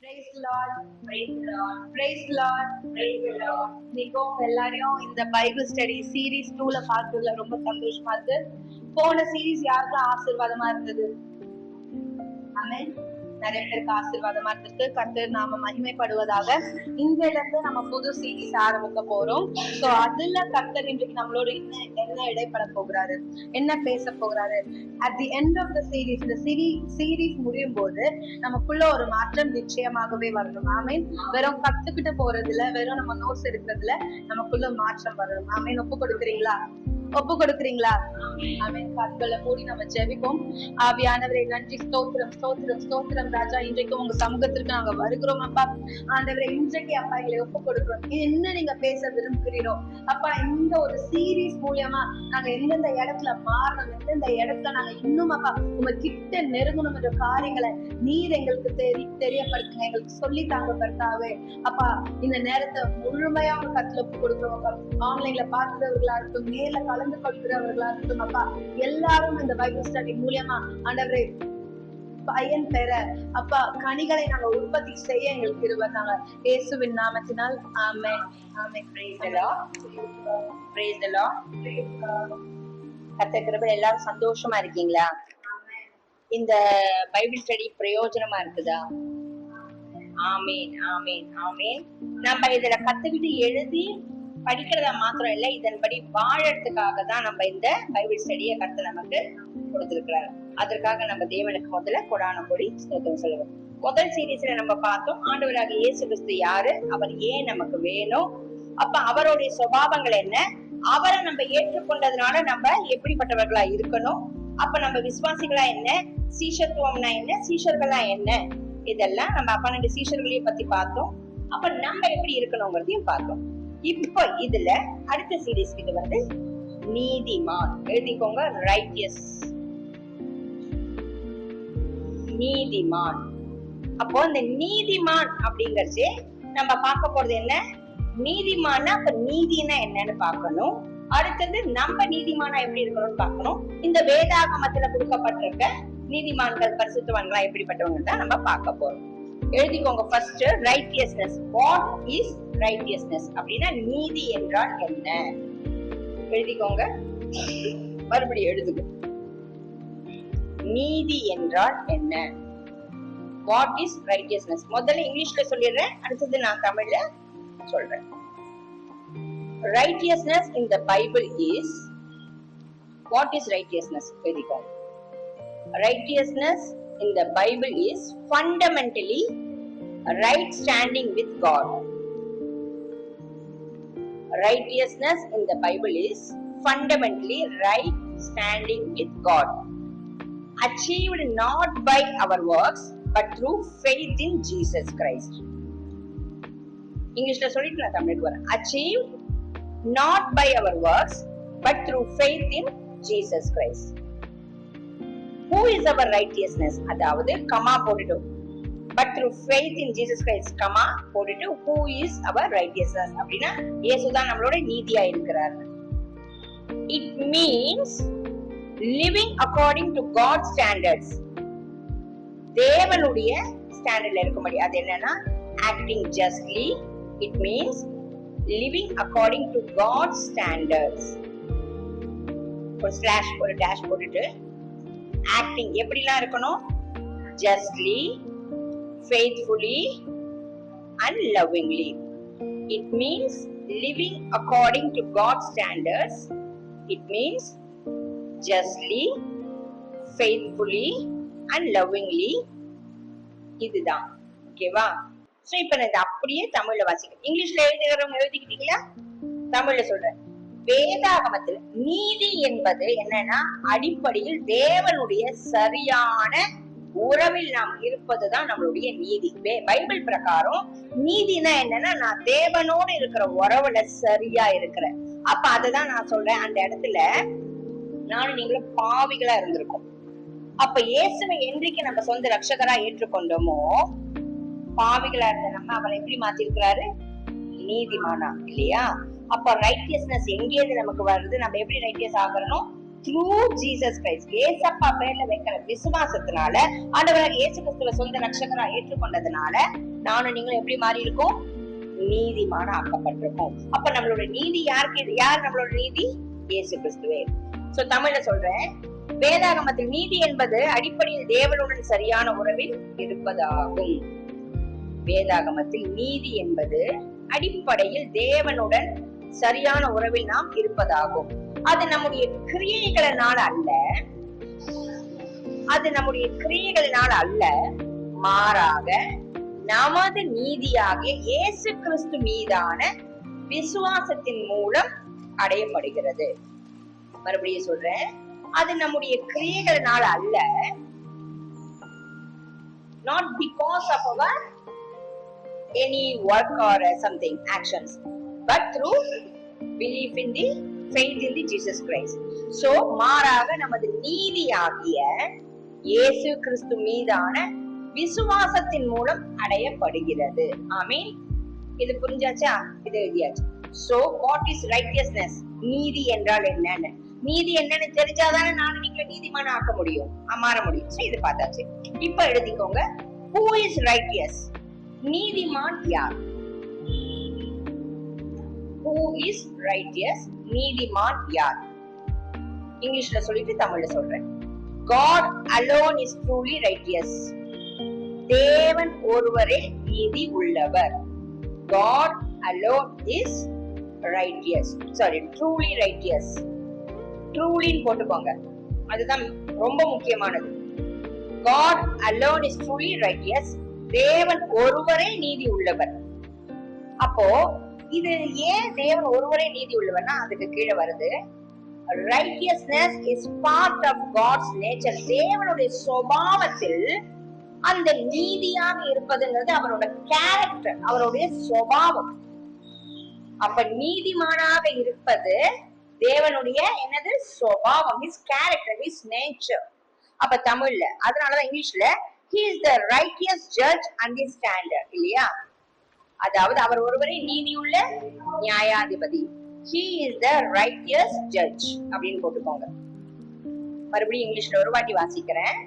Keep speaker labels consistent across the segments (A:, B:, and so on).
A: Praise the Lord, praise the Lord, praise the Lord, praise the Lord. நீங்க எல்லாரையும் இந்த Bible study series 2ல பார்த்ததுல ரொம்ப சந்தோஷமா இருக்கு. போன சீரீஸ் யாருக்கும் ஆசீர்வாதமா இருந்தது? ஆமென். நிறைய பேருக்கு ஆசீர்வாதமா இருக்கு. கர்த்தர் நாம மகிமைப்படுவதாக. இன்றையில இருந்து நம்ம புது சீரீஸ் ஆரம்பிக்க போறோம். சோ அதுல கர்த்தர் இன்றைக்கு நம்மளோட என்ன இடைப்பட போகிறாரு, என்ன பேச போகிறாரு? At the end of the series, இந்த சீரீஸ் முடியும் போது நமக்குள்ள ஒரு மாற்றம் நிச்சயமாகவே வரணும். ஆமீன். வெறும் கத்துக்கிட்டு போறதுல, வெறும் நம்ம நோட்ஸ் எடுக்கிறதுல நமக்குள்ள மாற்றம் வரணும். ஆமீன். ஒப்பு கொடுக்குறீங்களா? ஆமென். கண்களை மூடி நம்ம ஜெபிப்போம். ஆவியானவரே நன்றி, ஸ்தோத்திரம் ஸ்தோத்திரம் ஸ்தோத்திரம் ராஜா. இன்றைக்கு உங்க சமூகத்திற்கு நாங்க வருகிறோம் அப்பா. ஆண்டவரே இன்றைக்கு அப்பா எங்களை ஒப்பு கொடுக்கிறோம். என்ன நீங்க பேச விரும்புகிறீரோ அப்பா, இந்த ஒரு சீரீஸ் மூலியமா நாங்க எந்தெந்த இடத்துல மாறணும், எந்தெந்த இடத்துல நாங்க இன்னும் அப்பா உங்க கிட்ட நெருங்கணும் என்ற காரியங்களை நீர் எங்களுக்கு தெரியப்படுத்துங்க, எங்களுக்கு சொல்லி தாங்க கர்த்தாவே. அப்பா இந்த நேரத்தை முழுமையா உங்க கத்துல ஒப்பு கொடுக்கிறோம் அப்பா. ஆன்லைன்ல பார்க்கிறவர்களா இருக்கட்டும், நேர்ல கலந்து கொள்கிறவர்களா இருக்கட்டும் அப்பா, எல்லாரும் இந்த பைபிள் ஸ்டடி மூலியமா ஆண்டவரே பயன் பெற அப்பா கனிகளை நாங்க உற்பத்தி செய்ய எங்களுக்கு இருவதாங்க. இயேசுவின் நாமத்தினால் amen. Amen. Praise the lord. Praise the lord. கர்த்தர் கிருபையில எல்லாரும் சந்தோஷமா இருக்கீங்களா? இந்த பைபிள் ஸ்டடி பிரயோஜனமா இருக்குதா? ஆமென் ஆமென் ஆமென். நம்ம இதுல கத்துக்கிட்டு எழுதி படிக்கிறதா மாத்திரம் இல்ல, இதன்படி வாழறதுக்காக தான் நம்ம இந்த பைபிள் ஸ்டடியை கர்த்தர் நமக்கு கொடுத்திருக்கிறார். அதற்காக நம்ம தேவனுக்கு முதல்ல கொடான கொடி ஸ்தோத்திரம் சொல்லுவோம். முதல் சீரீஸ்ல நம்ம பார்த்தோம் ஆண்டவராக இயேசு கிறிஸ்து யாரு, அவர் ஏன் நமக்கு வேணும், அப்ப அவருடைய சுபாவங்கள் என்ன, அவரை நம்ம ஏற்றுக்கொண்டதுனால நம்ம எப்படிப்பட்டவர்களா இருக்கணும், அப்ப நம்ம விசுவாசிகளா என்ன, சீஷத்துவம்னா என்ன, சீஷர்களா என்ன, இதெல்லாம் நம்ம 12 சீஷர்களையும் பத்தி பார்த்தோம். அப்ப நம்ம எப்படி இருக்கணுங்கிறதையும் பார்த்தோம். இப்ப இதுல அடுத்த சீரீஸ் இது வந்து நீதிமான். எழுதிக்கோங்க, ரைட்டியஸ். நீதிமான். அப்போ இந்த நீதிமான் அப்படிங்கறது நம்ம பார்க்க போறது என்ன, நீதிமானா அப்ப நீதினா என்னன்னு பார்க்கணும். அடுத்தது நம்ம நீதிமானா எப்படி இருக்கணும்னு பார்க்கணும். இந்த வேதாகமத்துல கொடுக்கப்பட்டிருக்க நீதிமான்கள் பரிசுத்தவான்களா எப்படிப்பட்டவங்க தான் நம்ம பார்க்க போறோம். எழுதிக்கோங்க first, righteousness. What is righteousness அப்படின்னா நீதி என்றால் என்ன? எழுதிக்கோங்க, மறுபடியும் எழுதுங்க. நீதி என்றால் என்ன? What is righteousness? முதல்ல இங்கிலீஷ்ல சொல்லிடுறேன், அடுத்தது நான் தமிழ்ல சொல்றேன். Righteousness in the Bible is, what is righteousness? எழுதிக்கோங்க. Righteousness in the Bible is fundamentally right standing with God. Righteousness in the Bible is fundamentally right standing with God, achieved not by our works but through faith in Jesus Christ. English la solittu na Tamil varan. Achieved not by our works but through faith in Jesus Christ. Who is our righteousness? அதாவது comma போட்டுட்டு, but through faith in Jesus Christ, comma போட்டுட்டு who is our righteousness அப்படின்னா இயேசுதான் நம்மளோட நீதியா இருக்கிறார். It means living according to God's standards. தேவனுடைய ஸ்டாண்டர்ட்ல இருக்க முடியும். அது என்னன்னா acting justly. It means living according to God's standards. ஒரு ஸ்லாஷ் ஒரு டேஷ் போட்டுட்டு ஆக்டிங் எப்படிலாம் இருக்கணும், justly, faithfully and lovingly. It means living according to God's standards. It means justly, faithfully and lovingly. இதுதான் ஓகேவா? சோ இப்ப நான் இதை அப்படியே தமிழ்ல வாசிக்கிறேன். இங்கிலீஷ்ல எழுதுகிறவங்க எழுதிக்கிட்டீங்களா? தமிழ்ல சொல்றேன். வேதாகமத்தில் நீதி என்பது என்னன்னா அடிப்படையில் தேவனுடைய சரியான உறவில் நாம் இருப்பதுதான் நம்மளுடைய நீதி. பைபிள் பிரகாரம் நீதினா என்னன்னா நான் தேவனோடு இருக்கிற உறவுல சரியா இருக்கிறேன். அப்ப அததான் நான் சொல்றேன். அந்த இடத்துல நானும் நீங்களும் பாவிகளா இருந்திருக்கோம். அப்ப இயேசுவை என்றைக்கு நம்ம சொந்த ரட்சகரா ஏற்றுக்கொண்டோமோ, பாவிகளா இருந்த நம்ம அவரை எப்படி மாத்திருக்கிறாரு? நீதிமானா இல்லையா? அப்ப ரைட்டியஸ்னஸ் எங்கேயிருந்து நமக்கு வருது? நம்ம எப்படி ரைட்டியஸ் ஆகணும்?
B: த்ரூ ஜீசஸ் கிரைஸ்ட், ஏசப்பா பேர்ல வைக்கிற விசுவாசத்தினால, ஆண்டவராக இயேசு கிறிஸ்துவ சொந்த ரட்சகரா ஏற்றுக்கொண்டதுனால நானும் நீங்களும் எப்படி மாறி இருக்கோம்? நீதிமான ஆக்கப்பட்டிருக்கோம். அப்ப நம்மளோட நீதி யார் நம்மளோட நீதி? இயேசு கிறிஸ்துவே. சோ தமிழ்ல சொல்றேன், வேதாகமத்தில் நீதி என்பது அடிப்படையில் தேவனுடன் சரியான உறவில் இருப்பதாகும். வேதாகமத்தில் நீதி என்பது அடிப்படையில் தேவனுடன் சரியான உறவில் நாம் இருப்பதாகும். அது நம்முடைய கிரியைகளினால் அல்ல, மாறாக நமது நீதியாகிய இயேசு கிறிஸ்து மீதான விசுவாசத்தின் மூலம் அடையப்படுகிறது. மறுபடியும் சொல்றேன், அது நம்முடைய கிரியைகளினால் அல்ல, not because of our any work or something actions, but through belief in the faith in the Jesus Christ. So மாறாக நமது நீதியாகிய இயேசு கிறிஸ்து மீதான விசுவாசத்தின் மூலம் அடையப்படுகிறது. ஆமென். இது புரிஞ்சாச்சா? இது எழுதியாச்சு. So what is righteousness? நீதி என்றால் என்னன்னு, நீதி என்னன்னு தெரிஞ்சாதானே நானும் நீங்க நீதிமான ஆக்க முடியும், மாற முடியும். இது பார்த்தாச்சு. இப்ப எழுதிக்கோங்க, who is righteous? நீதிமான் யார்? who is righteous? நீதிமான் யார்? இங்கிலீஷ்ல சொல்லிட்டு தமிழ்ல சொல்றேன். God alone is truly righteous. தேவன் ஒருவரே நீதி உள்ளவர். God alone is righteous. Sorry, truly righteous. Truly போட்டுக்கோங்க, அதுதான் ரொம்ப முக்கியமானது. God alone is truly righteous. தேவன் ஒருவரே நீதி உள்ளவர். அப்போ இது ஏன் தேவன் ஒருவரே நீதி உள்ளவர்னா அதுக்கு கீழே வருது, righteousness is part of God's nature. தேவனுடைய சுபாவத்தில் அந்த நீதியாக இருப்பதுங்கிறது அவரோட கேரக்டர், அவருடைய சுபாவம். அப்ப நீதிமானாக இருப்பது தேவனுடைய என்னது? சுபாவம், his character, his nature. அப்ப தமிழ்ல அதனாலதான் இங்கிலீஷ்ல he is the righteous judge and the standard, இல்லையா? அதாவது அவர் ஒருவரே நீதியுள்ள நியாயாதிபதி. he is the righteous judge அப்படின்னு போட்டுக்கோங்க. மறுபடியும் இங்கிலீஷ்ல ஒரு வாட்டி வாசிக்கிறேன்.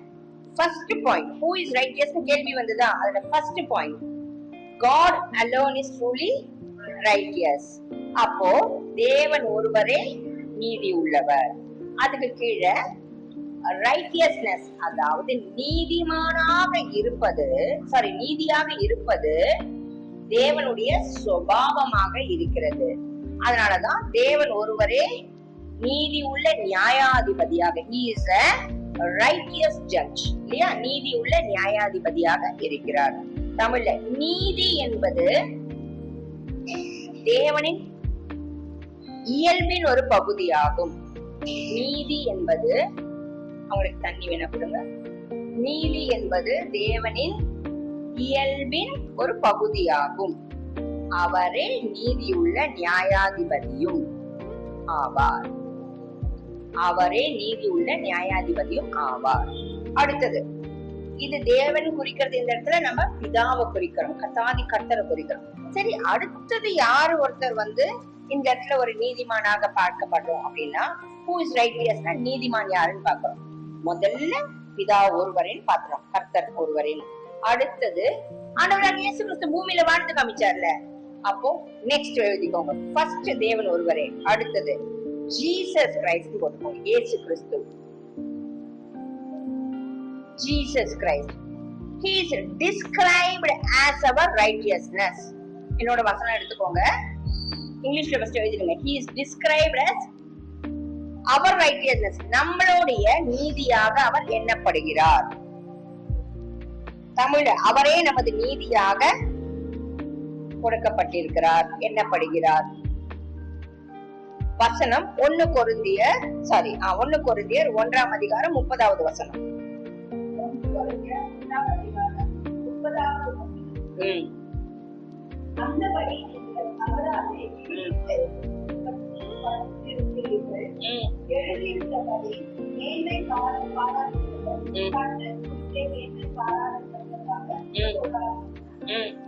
B: First point, who is righteous கேள்வி வந்ததா? அதுல first point, God alone is truly righteous. அப்போ தேவன் ஒருவரே நீதி உள்ளவர். அதுக்கு கீழே righteousness, அதாவது நீதியாக இருப்பது தேவனுடைய சுபாவமாக இருக்கிறது. அதனாலதான் தேவன் ஒருவரே நீதி உள்ள நியாயாதிபதியாக, he is a righteous judge, இல்லையா? நீதி உள்ள நியாயாதிபதியாக இருக்கிறார். தமிழ்ல நீதி என்பது தேவனின் இயல்பின் ஒரு பகுதியாகும். நீதி என்பது, அவங்களுக்கு தண்ணி வேணா கொடுங்க. நீதி என்பது தேவனின் இயல்பின் ஒரு பகுதியாகும். அவரே நீதியுள்ள நியாயாதிபதியும் ஆவார். அடுத்தது, இது தேவன் குறிக்கிறது. இந்த இடத்துல நம்ம பிதாவை குறிக்கிறோம், கர்த்தாதி கர்த்தரை குறிக்கிறோம். சரி, அடுத்தது யாரு ஒருத்தர் இந்த இடத்துல ஒரு நீதிமானாக பார்க்கப்படுறோம் அப்படின்னா, who is righteous, நீதிமான் யாருன்னு பாக்குறோம். முதல்ல பிதா ஒருவரின் பாக்குறோம், கர்த்தர் ஒருவரின். அடுத்தது ஆண்டவராகிய இயேசு கிறிஸ்து பூமியில வாழ்ந்து காமிச்சார்ல, அப்போ நெக்ஸ்ட் எழுதிக்கோங்க, ஃபர்ஸ்ட் தேவன் ஒருவரே. அடுத்தது ஜீசஸ் கிரைஸ்ட் போட்டுக்கோங்க, இயேசு கிறிஸ்து. Jesus Christ, he is described as our righteousness. என்னோட வசனம் எடுத்துக்கோங்க, இங்கிலீஷ்ல first எழுதிடுங்க. he is described as our righteousness. நம்மளுடைய நீதியாக அவர் எண்ணப்படுகிறார். தமிழ்ல அவரே நமது நீதியாக கொடுக்கப்பட்டிருக்கிறார், எண்ணப்படுகிறார். வசனம் 1 கொரிந்தியர் 1ஆம் அதிகாரம் 30வது வசனம்.
A: அந்தபடி அவராலே எழுதியிருந்தபடி மேன்மை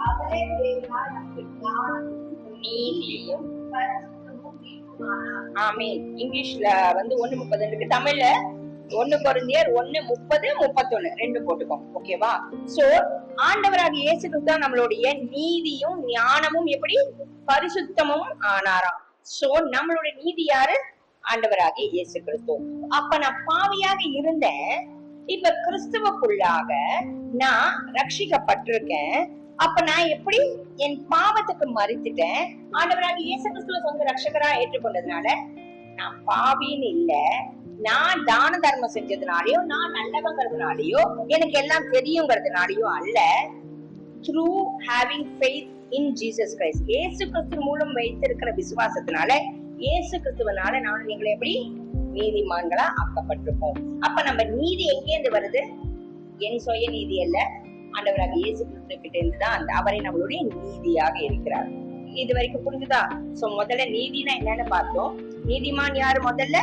A: அவரே தேவனால் நமக்கு ஞானமும் நீதியும் பரிசுத்தமும் மீட்பும்
B: ஆமென். இங்கிலீஷ்ல வந்து 1:30 இருக்கு, தமிழ்ல 1 கொரிந்தியர் 1:30-31 ரெண்டு போட்டுக்கோங்க. ஓகேவா? சோ ஆண்டவராகிய இயேசு கிறிஸ்து தான் நம்மளுடைய நீதியும் ஞானமும் எப்படி பரிசுத்தமும் ஆனாராம். சோ நம்மளுடைய நீதி யாரு? ஆண்டவராகிய இயேசு கிறிஸ்து. அப்ப நான் பாவியாக இருந்தேன், இப்ப கிறிஸ்துவுக்குள்ளாக நான் ரட்சிக்கப்பட்டிருக்கேன். அப்ப நான் எப்படி என் பாவத்துக்கு மறித்துட்டேன், ஆண்டவராகிய இயேசு கிறிஸ்துவ சொந்த ரட்சகரா ஏற்றுக்கொண்டதுனால நான் பாவின்னு இல்ல, நான் தான தர்மம் செஞ்சதுனாலயோ நான் நல்லவங்கிறதுனாலயோ எனக்கு எல்லாம் தெரியுங்கிறதுனாலயோ அல்ல, through having faith in Jesus Christ, இயேசு கிறிஸ்து மூலம் வைத்திருக்கிற விசுவாசத்தினால இயேசு கிறிஸ்துவனால நானும் நீங்களே எப்படி நீதிமான்களா ஆக்கப்பட்டிருப்போம். அப்ப நம்ம நீதி எங்கேருந்து வருது? என் சுய நீதி அல்ல, ஆண்டவராக இயேசு கிறிஸ்து கிட்ட இருந்துதான் அந்த அவரை நம்மளுடைய நீதியாக இருக்கிறார். இது வரைக்கும் புரிஞ்சுதா? சோ முதல்ல நீதினா என்னன்னு பார்த்தோம். நீதிமான் யாரு? முதல்ல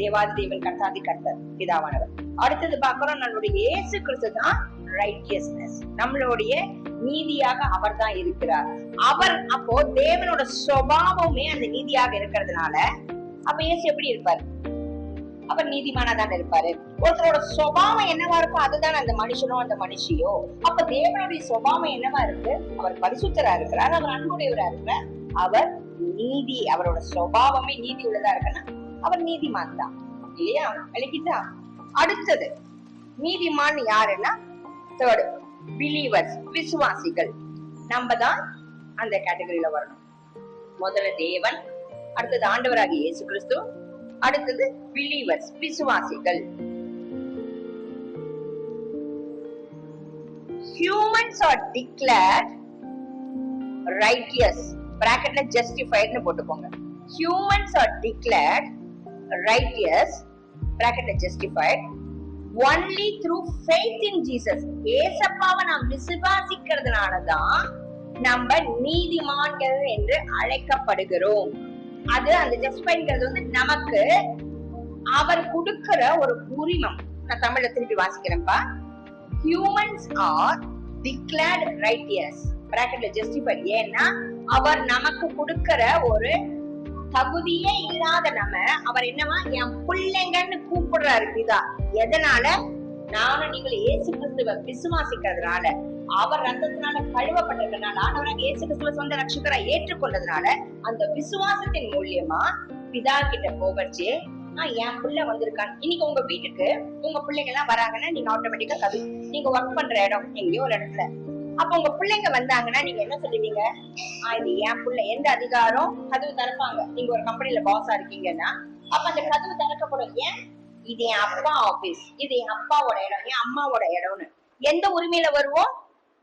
B: தேவாதி தேவன், கர்த்தாதி கர்த்தர், பிதாவானவர். அடுத்தது பாக்குறோம் நம்மளுடைய இயேசு கிறிஸ்து தான் ரைட்டியஸ்னஸ், நம்மளுடைய நீதியாக அவர் தான் இருக்கிறார். அவர் அப்போ தேவனோட சுபாவமே அந்த நீதியாக இருக்கிறதுனால அப்ப இயேசு எப்படி இருப்பாரு? அவர் நீதிமானா தான் இருப்பாரு. ஒருத்தரோட சுபாவம் என்னவா இருக்கும் அதுதான் அந்த மனுஷனோ அந்த மனுஷியோ. அப்ப தேவனுடைய சுபாவம் என்னவா இருக்கு? அவர் பரிசுத்தரா இருக்கிறார், அவர் அன்புடையவரா இருக்கிறார், அவர் நீதி, அவரோட சுபாவமே நீதி உள்ளதா இருக்குன்னா அவர் நீதிமான் தான் இல்லையா? விளக்கிட்டா? அடுத்தது நீதிமான் யாருன்னா தேர்ட் பிலீவர்ஸ், விசுவாசிகள். நம்ம தான் அந்த கேட்டகரியில வரணும். முதல்ல தேவன், அடுத்தது ஆண்டவராகிய இயேசு கிறிஸ்து, அடுத்தது பிலீவர்ஸ், விசுவாசிகள். Humans are declared righteous, bracketல justified னு போட்டுக்கோங்க. Humans are declared righteous, bracketல justified only through faith in Jesus. இயேசுவை நாம் விசுவாசிக்கிறதுனாலதான் நம்ம நீதிமான்கள் என்று அழைக்கப்படுகிறோம். அது அந்த ஜஸ்டிஃபைங்கிறது வந்து நமக்கு அவர் கொடுக்கிற ஒரு உரிமம். நான் தமிழ்ல திருப்பி வாசிக்கிறேன்ப்பா. Humans are declared righteous, bracketல justified. ஏன்னா அவர் நமக்கு கொடுக்கிற ஒரு தகுதியே இல்லாத நம்ம அவர் என்னவா என் பிள்ளைங்கன்னு கூப்பிடுறாரு பிதா. எதனால? நானும் நீங்கள் இயேசு கிறிஸ்துவ விசுவாசிக்கிறதுனால, அவர் ரத்தத்தினால கழுவப்பட்டதுனால, ஆண்டவராக இயேசு கிறிஸ்துவ சொந்த ரட்சகரா ஏற்றுக்கொண்டதுனால அந்த விசுவாசத்தின் மூலியமா பிதா கிட்ட போகச்சு என் பிள்ளை வந்திருக்கான். இன்னைக்கு உங்க வீட்டுக்கு உங்க பிள்ளைங்க எல்லாம் வராங்கன்னா நீங்க ஆட்டோமேட்டிக்கா கதவு, நீங்க ஒர்க் பண்ற இடம் எங்கேயோ ஒரு இடத்துல, அப்ப உங்க பிள்ளைங்க வந்தாங்கன்னா நீங்க என்ன சொல்லுவீங்க? இது என் பிள்ளை. எந்த அதிகாரம்? கதவு திறப்பாங்க. நீங்க ஒரு கம்பெனில பாஸா இருக்கீங்கன்னா அப்ப அந்த கதவு திறக்கப்படும். ஏன்? இது என் அப்பா ஆபீஸ், இது என் அப்பாவோட இடம், என் அம்மாவோட இடம்னு. எந்த உரிமையில வருவோம்?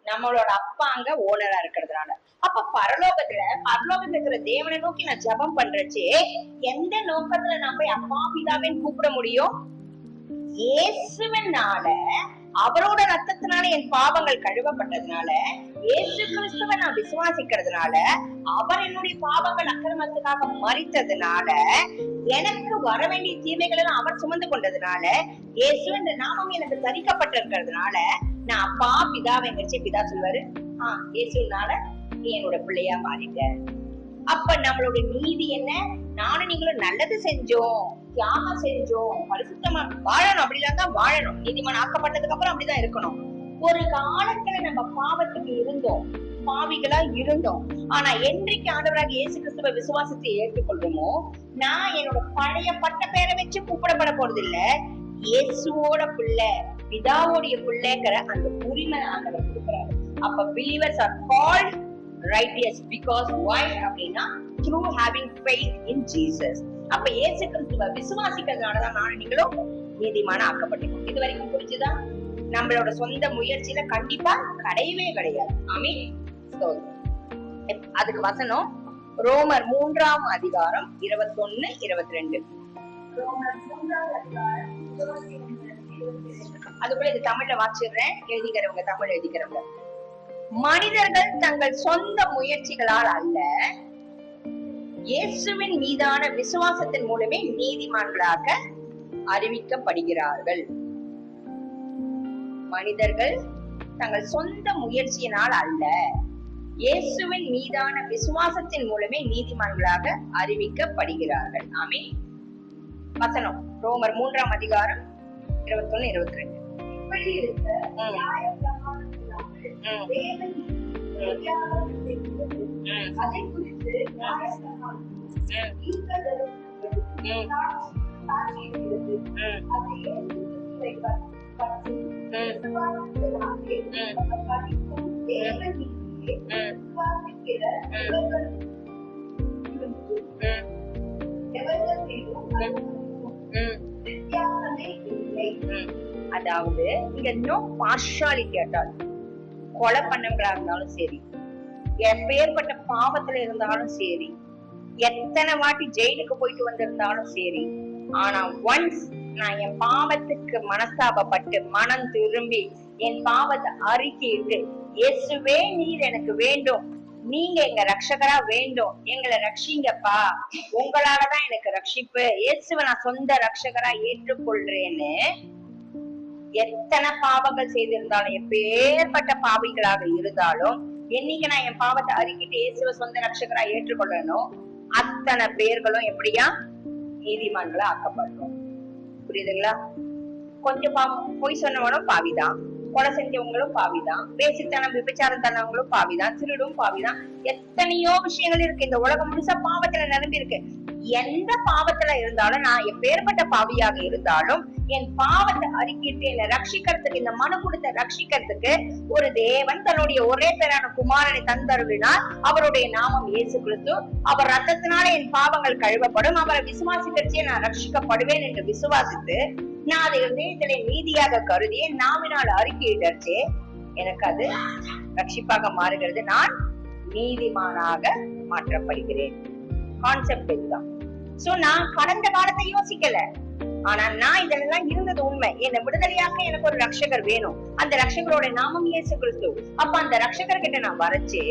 B: நம்மளோட அப்பா அங்க ஓனரா இருக்கிறதுனால. அப்ப பரலோகத்துல இருக்கிற தேவனை நோக்கி நான் ஜெபம் பண்றச்சு எந்த நோக்கத்துல நான் போய் அப்பா பிதாவின் கூப்பிட முடியும்? இயேசுவினால, அவரோட ரத்தத்தினால என் பாவங்கள் கழுவப்பட்டதுனால, இயேசு கிறிஸ்துவை நான் விசுவாசிக்கிறதுனால, அவர் என்னுடைய பாவங்கள் அக்கிரமத்துக்காக மரித்ததுனால, எனக்கு வர வேண்டிய தீமைகள் எல்லாம் அவர் சுமந்து கொண்டதுனால, இயேசு என்ற நாமம் எனக்கு தரிக்கப்பட்டிருக்கிறதுனால நான் அப்பா பிதாவை எங்கச்சு பிதா சொல்வாரு, இயேசுனால நீ என்னோட பிள்ளையா மாறிட்ட. அப்ப நம்மளோட நீதி என்ன? நானும் நீங்களும் நல்லது செஞ்சோம், தியாகம் செஞ்சோம், பரிசுத்தமா வாழணும், அப்படிலாம் தான் வாழணும். நீதிமான் ஆக்கப்பட்டதுக்கு அப்புறம் அப்படிதான் இருக்கணும். ஒரு காலத்துல நம்ம பாவத்துக்கு இருந்தோம், பாவிகளா இருந்தோம். ஆனா என்றைக்கு ஆண்டவராக இயேசு கிறிஸ்துவ விசுவாசத்தை ஏற்றுக்கொள்றோமோ, நான் என்னோட பழைய பட்ட பேரை வச்சு கூப்பிடப்பட போறது இல்ல, இயேசுவோட பிள்ளை, பிதாவோடைய பிள்ளைங்கிற அந்த உரிமை ஆண்டவர் கொடுக்கிறாரு. அப்ப believers are called righteous because why அப்படின்னா through having faith in Jesus. அப்ப இயேசு கிறிஸ்துவை விசுவாசிக்கிறதுனாலதான் நானும் நீங்களும் நீதிமான ஆக்கப்பட்டிருக்கோம். இது வரைக்கும் புரிஞ்சுதா? நம்மளோட சொந்த முயற்சியில கண்டிப்பா கிடையவே கிடையாது. ஆமென். அதுக்கு வசனம் ரோமர் 3ஆம் அதிகாரம் 21, 22. அதுக்குள்ள இது தமிழ்ல வாசிடுறேன், எழுதிக்கிறவங்க தமிழ் எழுதிக்கிறவங்க. மனிதர்கள் தங்கள் சொந்த முயற்சிகளால் அல்ல, இயேசுவின் மீதான விசுவாசத்தின் மூலமே நீதிமான்களாக அறிவிக்கப்படுகிறார்கள். மனிதர்கள் தங்கள் சொந்த முயற்சியினால் அல்ல, இயேசுவின் மீதான விசுவாசத்தின் மூலமே நீதிமான்களாக அறிவிக்கப்படுகிறார்கள். ஆமென். வசனம் ரோமர் 3ஆம் அதிகாரம் 21, 22.
A: இப்படி இருக்க நியாயப்பிரமாணத்தினாலே தேவன் தெரியாதவன் செய்கிறது. அதை குறித்து நியாயப்பிரமாணம் தீர்க்கதரிசிகள் சாட்சியிடுகிறது. அதை இயேசு கிறிஸ்துவை பற்றி விசுவாசத்தினாலே அவர் படிக்கும் தேவ நீதியை விசுவாசிக்கிற எவர்கள் மீதும் வித்தியாசமே இல்லை.
B: அதாவது இங்க நோ பார்ஷாலிட்டி அட்டால். கொலை பண்ணவங்களா இருந்தாலும் சரி, எப்பேற்பட்ட பாவத்துல இருந்தாலும் சரி, எத்தனை வாட்டி ஜெயிலுக்கு போயிட்டு வந்திருந்தாலும் சரி, ஆனா ஒன்ஸ் நான் என் பாவத்துக்கு மனஸ்தாபப்பட்டு மனம் திரும்பி என் பாவத்தை அறிக்கையிட்டு, இயேசுவே நீர் எனக்கு வேண்டும், நீங்க எங்க ரட்சகரா வேண்டும், எங்களை ரட்சிங்கப்பா, உங்களாலதான் எனக்கு ரட்சிப்பு, இயேசுவை நான் சொந்த ரட்சகரா ஏற்றுக்கொள்றேன்னு எத்தனை பாவங்கள் செய்திருந்தாலும், எப்பேற்பட்ட பாவிகளாக இருந்தாலும், என்னைக்கு நான் என் பாவத்தை அறிக்கிட்டு இயேசுவை சொந்த ரட்சகரா ஏற்றுக்கொள்ளணும், அத்தனை பேர்களும் எப்படியா நீதிமான்களா ஆக்கப்படுறோம். புரியுதுங்களா? கொஞ்சம் பாவம் பொய் சொன்னவனும் பாவிதான், கொலை செஞ்சவங்களும் பாவிதான், வேசித்தனம் விபச்சாரம் தனவங்களும் பாவிதான், திருடும் பாவிதான். எத்தனையோ விஷயங்கள் இருக்கு. இந்த உலகம் முழுசா பாவத்துல நிரம்பி இருக்கு. எந்த பாவத்துல இருந்தாலும், நான் எப்பேற்பட்ட பாவியாக இருந்தாலும், என் பாவத்தை அறிக்கிட்டு என்னை ரட்சிக்கிறதுக்கு, இந்த மனு கொடுத்த ரட்சிக்கிறதுக்கு ஒரு தேவன் தன்னுடைய ஒரே பேரான குமாரனை தந்தருளினார். அவருடைய நாமம் இயேசு கிறிஸ்து. அவர் ரத்தத்தினால என் பாவங்கள் கழுவப்படும். அவரை விசுவாசிக்கிறச்சே நான் ரட்சிக்கப்படுவேன் என்று விசுவாசித்து நான் அதை இதயத்திலே நீதியாக கருதி நாவினால் அறிக்கையிட்டே எனக்கு அது ரட்சிப்பாக மாறுகிறது. நான் நீதிமானாக மாற்றப்படுகிறேன். கான்செப்ட் இதுதான். சோ நான் கடந்த காலத்தை யோசிக்கல, ஆனா நான் இதெல்லாம் இருந்தது உண்மை. என்னை விடுதலையாக்க எனக்கு ஒரு ரட்சகர் வேணும். அந்த ரட்சகரோட நாமம் இயேசு கிறிஸ்து. அப்ப அந்த ரட்சகர் கிட்ட நான் வரைச்சு,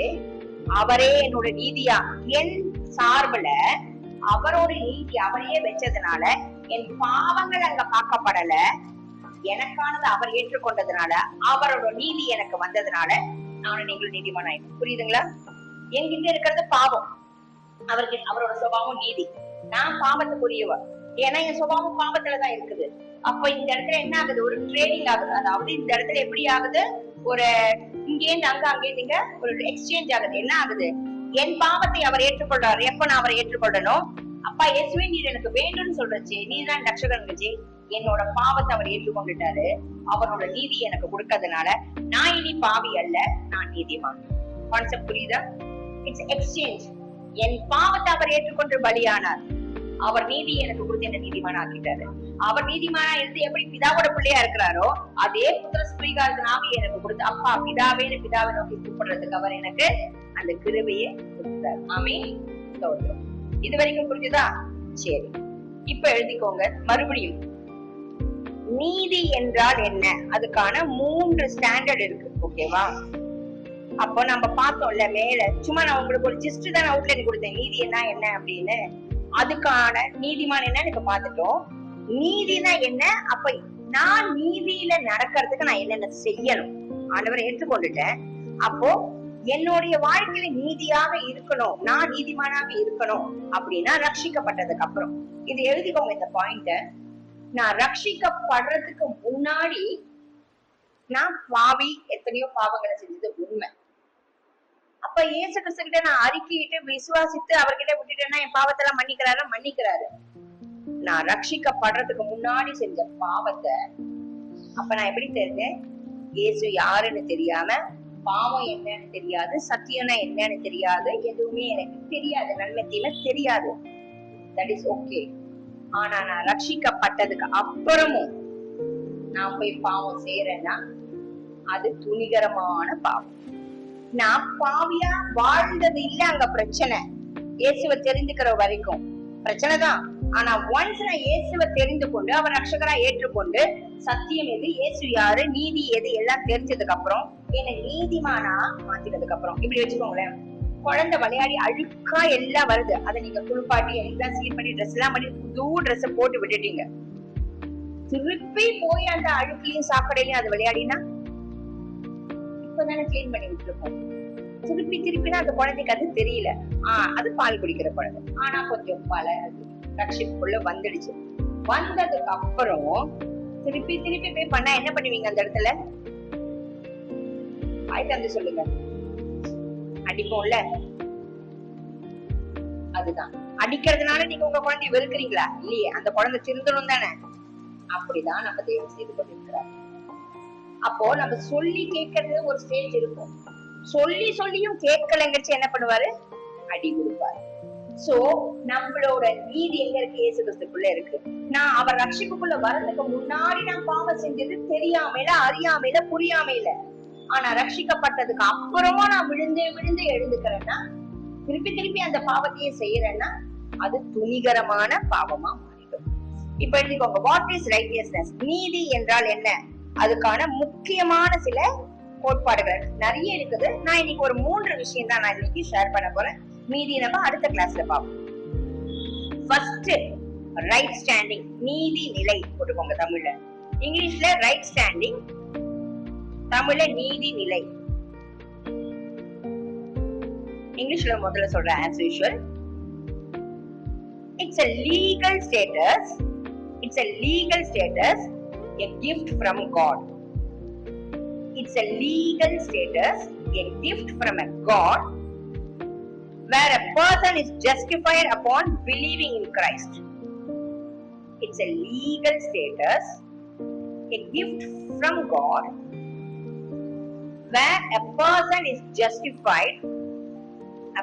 B: அவரே என்னோட நீதியா என் சார்புல அவரோட நீதி அவரையே வச்சதுனால என் பாவங்கள் அங்க பார்க்கப்படல. எனக்கானது அவர் ஏற்றுக்கொண்டதுனால, அவரோட நீதி எனக்கு வந்ததுனால நானும் நீங்களும் நீதிமான் ஆயிடும். புரியுதுங்களா? என்கிட்ட இருக்கிறது பாவம், அவரோட சுபாவம் நீதி. நான் பாவத்துக்குரியவ, ஏன்னா என் சுபாவம் பாவத்துலதான் இருக்குது. அப்ப இந்த இடத்துல என்ன ஆகுது? ஒரு ட்ரேடிங் ஆகுது. அதாவது இந்த இடத்துல எப்படி ஆகுது? ஒரு இங்கேருந்து அங்க, அங்கேருந்து ஒரு எக்ஸ்சேஞ்ச் ஆகுது. என்ன ஆகுது? என் பாவத்தை அவர் ஏற்றுக்கொள்றாரு. எப்ப நான் அவரை ஏற்றுக்கொள்ளணும்? அப்பா இயேசுவே நீர் எனக்கு வேண்டும்னு சொல்றச்சு, நீதான் ரட்சகர்ச்சு. என்னோட பாவத்தை அவர் ஏற்றுக்கொண்டுட்டாரு. அவரோட நீதி எனக்கு கொடுக்கறதுனால நான் இனி பாவி அல்ல, நான் நீதிமான். கான்செப்ட் புரியுதா? It's exchange. என் பாவத்தை அவர் ஏற்றுக்கொண்டு பலியானார். அவர் நீதி எனக்கு கொடுத்து என்ன நீதிமானா ஆக்கிட்டாரு. அவர் நீதிமானா இருந்து எப்படி பிதாவோட பிள்ளையா இருக்கிறாரோ, அதே புத்திர ஸ்வீகாரத்தினாவே எனக்கு கொடுத்து, அப்பா பிதாவே பிதாவை நோக்கி கூப்பிடுறதுக்கு அவர் எனக்கு அந்த கிருபையை கொடுத்தார். ஆமென். ஸ்தோத்திரம். இது வரைக்கும் புரிஞ்சுதா? சரி, இப்ப எழுதிக்கோங்க மறுபடியும். நீதி என்றால் என்ன? அதுக்கான 3 ஸ்டாண்டர்ட் இருக்கு. ஓகேவா? அப்போ நம்ம பார்த்தோம்ல மேல, சும்மா நான் உங்களுக்கு ஒரு ஜிஸ்ட் தான் அவுட்லைன் கொடுத்தேன். நீதி என்ன அப்படின்னு. அதுக்கான நீதிமான் என்னன்னு இப்ப பாத்துட்டோம். நீதினா என்ன? அப்ப நான் நீதியில நடக்கிறதுக்கு நான் என்னென்ன செய்யணும்? ஆண்டவரை ஏற்றுக்கொண்டுட்டேன். அப்போ என்னுடைய வாழ்க்கையில நீதியாக இருக்கணும், நான் நீதிமானாக இருக்கணும் அப்படின்னா ரட்சிக்கப்பட்டதுக்கு அப்புறம் இது எழுதிக்கோங்க இந்த பாயிண்ட. நான் ரட்சிக்கப்படுறதுக்கு முன்னாடி நான் பாவி, எத்தனையோ பாவங்களை செஞ்சது உண்மை. அப்ப இயேசு கிறிஸ்து கிட்ட நான் அறிக்கையிட்டு விசுவாசித்து அவர்கிட்ட விட்டுட்டேன்னா என் பாவத்தெல்லாம் மன்னிக்கிறாரு. நான் ரட்சிக்கப்படுறதுக்கு முன்னாடி செஞ்ச பாவத்தை அப்ப நான் எப்படி தெரிஞ்சேன்? இயேசு யாருன்னு தெரியாம, பாவம் என்னன்னு தெரியாது, சத்தியம்னா என்னன்னு தெரியாது, எதுவுமே எனக்கு தெரியாது, நன்மை தீமை தெரியாது. That is okay. ஆனா நான் ரட்சிக்கப்பட்டதுக்கு அப்புறமும் நான் போய் பாவம் செய்யறேன்னா அது துணிகரமான பாவம். நான் பாவியா வாழ்ந்தது இல்ல அங்க பிரச்சனை. இயேசுவை தெரிந்துக்கிற வரைக்கும் பிரச்சனை தான். ஆனா ஒன்ஸ் நான் இயேசுவை தெரிந்து கொண்டு அவர் ரட்சகரா ஏற்றுக்கொண்டு சத்தியம் எது, இயேசு யாரு, நீதி எது எல்லாம் தெரிஞ்சதுக்கு அப்புறம் என்னை நீதிமானா மாத்தினதுக்கு அப்புறம் இப்படி வச்சுக்கோங்களேன். குழந்தை விளையாடி அழுக்கா எல்லாம் வருது, அதை நீங்க குளிப்பாட்டி எல்லாம் சீர் பண்ணி ட்ரெஸ் எல்லாம் பண்ணி புது ட்ரெஸ் போட்டு விட்டுட்டீங்க. திருப்பி போய் அந்த அழுக்கையும் சாக்கடையிலையும் அது விளையாடினா இப்பதானே கிளீன் பண்ணி விட்டுருப்போம். திருப்பி திருப்பினா அந்த குழந்தைக்கு அது தெரியல. அது பால் குடிக்கிற குழந்தை. ஆனா கொஞ்சம் ரட்சிப்புக்குள்ள வந்துடுச்சு. வந்ததுக்கு அப்புறம் திருப்பி திருப்பி போய் பண்ணா என்ன பண்ணுவீங்க அந்த இடத்துல? ஆயிட்டு சொல்லுங்க. அடிப்போம்ல. அதுதான். அடிக்கிறதுனால நீங்க உங்க குழந்தைய வெறுக்கிறீங்களா? இல்லையே. அந்த குழந்தை திருந்தணும் தானே. அப்படிதான் நம்ம தேவன் செய்து கொண்டிருக்கிறார். அப்போ நம்ம சொல்லி கேட்கறது ஒரு ஸ்டேஜ் இருக்கும். சொல்லி சொல்லியும் கேட்கலங்கச்சு என்ன பண்ணுவாரு? அடி கொடுப்பாரு. சோ நம்மளோட நீதி எங்க இருக்கு? இயேசு கிறிஸ்துக்குள்ள இருக்கு. நான் அவர் ரட்சிப்புக்குள்ள வரதுக்கு முன்னாடி நான் பாவம் செஞ்சது தெரியாமையில, அறியாமையில, புரியாமையில. ஆனா ரட்சிக்கப்பட்டதுக்கு அப்புறமா நான் விழுந்து விழுந்து எழுந்துக்கிறேன்னா, திருப்பி திருப்பி அந்த பாவத்தையே செய்யறேன்னா அது துணிகரமான பாவமா மாறிடும். இப்ப எழுதிக்கோங்க. What is righteousness? நீதி என்றால் என்ன? அதுக்கான முக்கியமான சில கோட்பாடுகள் நிறைய இருக்குது. நான் இன்னைக்கு ஒரு 3 விஷயம் தான் நான் இன்னைக்கு ஷேர் பண்ண போறேன். மீதி நம்ம அடுத்த கிளாஸ்ல பார்ப்போம். ஃபர்ஸ்ட், ரைட் ஸ்டாண்டிங், நீதி நிலை போட்டுக்கோங்க தமிழ்ல. இங்கிலீஷ்ல ரைட் ஸ்டாண்டிங், தமிழ்ல நீதி நிலை. இங்கிலீஷ்ல முதல்ல சொல்றேன் as usual. It's a legal status. It's a legal status, a gift from God. It's a legal status, a gift from a God, where a person is justified upon believing in Christ. It's a legal status, a gift from God, where a person is justified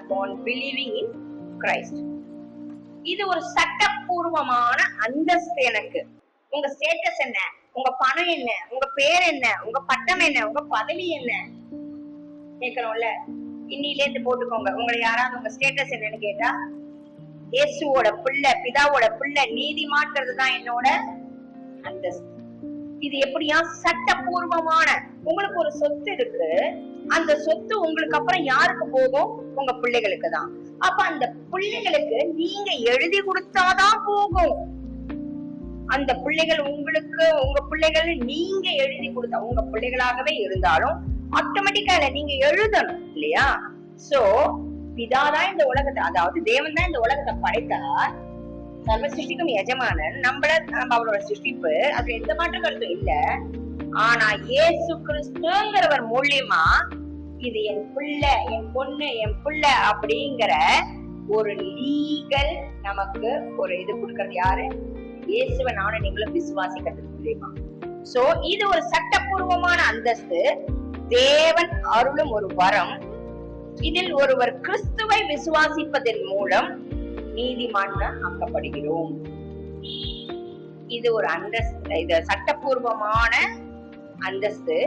B: upon believing in Christ. இது ஒரு சட்டப்பூர்வமான அந்தஸ்து. எனக்கு உங்க status என்ன, உங்க பணம் என்ன, உங்க பேர் என்ன, உங்க பட்டம் என்ன, உங்க பதவி என்ன கேட்கணும்ல. இன்னில இருந்து போட்டுக்கோங்க. உங்களை யாராவது உங்க ஸ்டேட்டஸ் என்னன்னு கேட்டா, இயேசுவோட பிள்ளை, பிதாவோட பிள்ளை, நீதிமான்றது தான் என்னோட அந்தஸ்து. இது எப்படியா? சட்டப்பூர்வமான. உங்களுக்கு ஒரு சொத்து இருக்கு. அந்த சொத்து உங்களுக்கு அப்புறம் யாருக்கு போகும்? உங்க பிள்ளைகளுக்கு தான். அப்ப அந்த பிள்ளைகளுக்கு நீங்க எழுதி கொடுத்தாதான் போகும். அந்த பிள்ளைகள் உங்களுக்கு, உங்க பிள்ளைகள் நீங்க எழுதி கொடுத்தா, உங்க பிள்ளைகளாகவே இருந்தாலும் ஆட்டோமேட்டிக்கா நீங்க எழுதணும் இல்லையா? சோ பிதாதான் இந்த உலகத்தை, அதாவது தேவன் தான் இந்த உலகத்தை படைத்தார். சர்வ சிருஷ்டிக்கும் எஜமானன். நம்ம அவரோட சிருஷ்டிப்பு, அது எந்த மாற்ற கருத்தும் இல்ல. ஆனா இயேசு கிறிஸ்துங்கிறவர் மூலியமா இது என் பிள்ளை, என் பொண்ணு, என் பிள்ளை அப்படிங்கிற ஒரு லீகல் நமக்கு ஒரு இது கொடுக்கறது யாரு? இயேசுவை நானும் நீங்களும் விசுவாசிக்கிறது மூலியமா. சோ இது ஒரு சட்டப்பூர்வமான அந்தஸ்து, தேவன் அருளும் ஒரு வரம். இதில் ஒருவர் கிறிஸ்துவை விசுவாசிப்பதன் மூலம் நீதிமான் ஆக்கப்படுகிறோம். இது ஒரு அந்தஸ்து, இது சட்டப்பூர்வமான அந்தஸ்து.